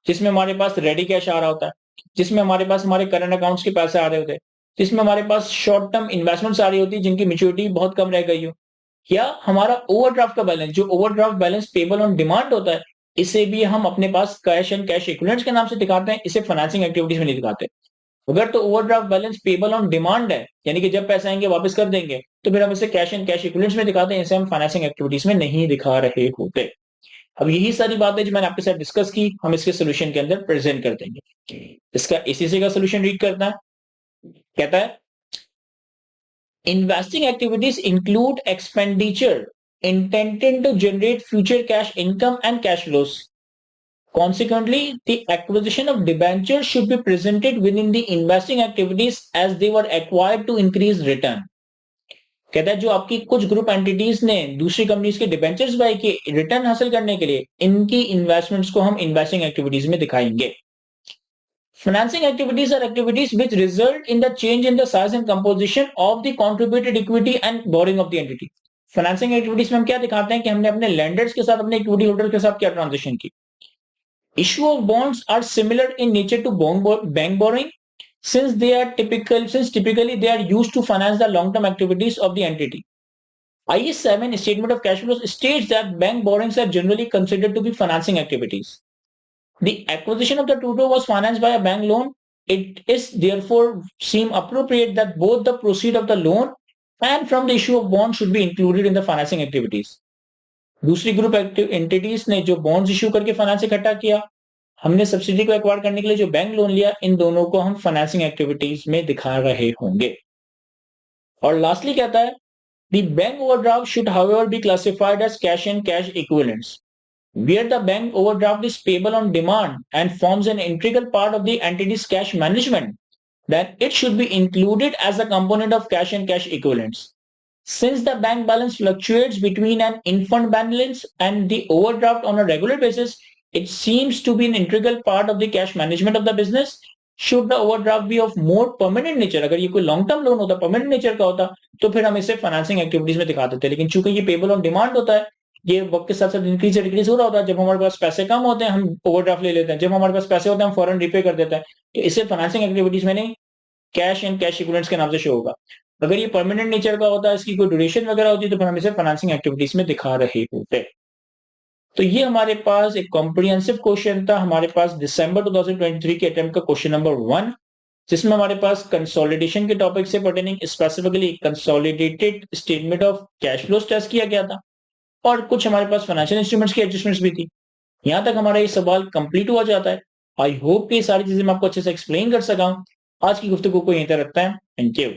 S1: जिसमें हमारे पास रेडी कैश आ रहा होता है, जिसमें हमारे पास हमारे करंट अकाउंट्स के पैसे आ रहे होते हैं, जिसमें हमारे पास शॉर्ट टर्म इन्वेस्टमेंट्स आ रही होती है जिनकी मेच्योरिटी बहुत कम रह गई हो, या हमारा ओवरड्राफ्ट का बैलेंस, जो overdraft balance payable on demand होता है, इसे भी हम अपने पास कैश एंड कैश इक्विवेलेंट्स के नाम से दिखाते हैं, इसे फाइनेंसिंग एक्टिविटीज में नहीं दिखाते। अगर तो overdraft balance payable on demand है, यानी कि जब पैसे आएंगे वापस कर देंगे, तो फिर हम इसे कैश एंड कैश इक्विवेलेंट्स में दिखाते हैं, इसे हम फाइनेंसिंग एक्टिविटीज में नहीं दिखा रहे होते। अब यही सारी बातें जो मैंने आपके साथ डिस्कस की, हम इसके सोल्यूशन के अंदर प्रेजेंट कर देंगे। इसका एसीसी का सोल्यूशन रीड करना है। कहता है investing activities include expenditure intended to generate future cash income and cash flows. Consequently, the acquisition of debentures should be presented within the investing activities as they were acquired to increase return. कहता है जो आपकी कुछ group entities ने दूसरी companies के debentures bye किए return हासिल करने के लिए, इनकी इन्वेस्टमेंट्स को हम इन्वेस्टिंग एक्टिविटीज में दिखाएंगे। Financing activities are activities which result in the change in the size and composition of the contributed equity and borrowing of the entity. Financing activities में हम क्या दिखाते हैं कि हमने अपने lenders के साथ, अपने equity holders के साथ क्या transaction की। Issue of bonds are similar in nature to bank borrowing since typically they are used to finance the long-term activities of the entity. IAS 7 Statement of Cash Flows states that bank borrowings are generally considered to be financing activities. The acquisition of the Tuto was financed by a bank loan. It is therefore seem appropriate that both the proceed of the loan and from the issue of bonds should be included in the financing activities. दूसरी group entities ने जो bonds issue करके finance इकट्ठा किया, हमने subsidy को acquire करने के लिए जो बैंक लोन लिया, इन दोनों को हम फाइनेंसिंग एक्टिविटीज में दिखा रहे होंगे। और लास्टली कहता है the bank overdraft should however be classified as cash and cash equivalents. Where the bank overdraft is payable on demand and forms an integral part of the entity's cash management, then it should be included as a component of cash and cash equivalents. Since the bank balance fluctuates between an in-fund balance and the overdraft on a regular basis, it seems to be an integral part of the cash management of the business. Should the overdraft be of more permanent nature, अगर ये कोई long term loan होता, permanent nature का होता, तो फिर हम इसे फाइनेंसिंग एक्टिविटीज में दिखा देते। लेकिन चूंकि ये पेबल ऑन डिमांड होता है, ये वक्त के साथ साथ इंक्रीज डिक्रीज हो रहा होता है। जब हमारे पास पैसे कम होते हैं हम ओवरड्राफ्ट ले लेते हैं, जब हमारे पास पैसे होते हैं हम फौरन रिपे कर देते हैं। तो इसे फाइनेंसिंग एक्टिविटीज में नहीं, कैश एंड कैश इक्विवेलेंट्स के नाम से शो होगा। अगर ये परमानेंट नेचर का होता है, इसकी कोई ड्यूरेशन वगैरह होती है, तो फिर हम इसे फाइनेंसिंग एक्टिविटीज में दिखा रहे होते। तो ये हमारे पास एक कॉम्प्रिहेंसिव क्वेश्चन था, हमारे पास दिसंबर 2023 के अटेम्प्ट का क्वेश्चन नंबर 1, जिसमें हमारे पास कंसोलिडेशन के टॉपिक से pertaining specifically consolidated statement of cash flows test किया गया था, और कुछ हमारे पास फाइनेंशियल इंस्ट्रूमेंट्स की एडजस्टमेंट्स भी थी। यहां तक हमारा ये सवाल कंप्लीट हुआ जाता है। आई होप कि सारी चीजें मैं आपको अच्छे से एक्सप्लेन कर सका हूं। आज की गुफ्तगू को यहीं तक रखते हैं। Thank you.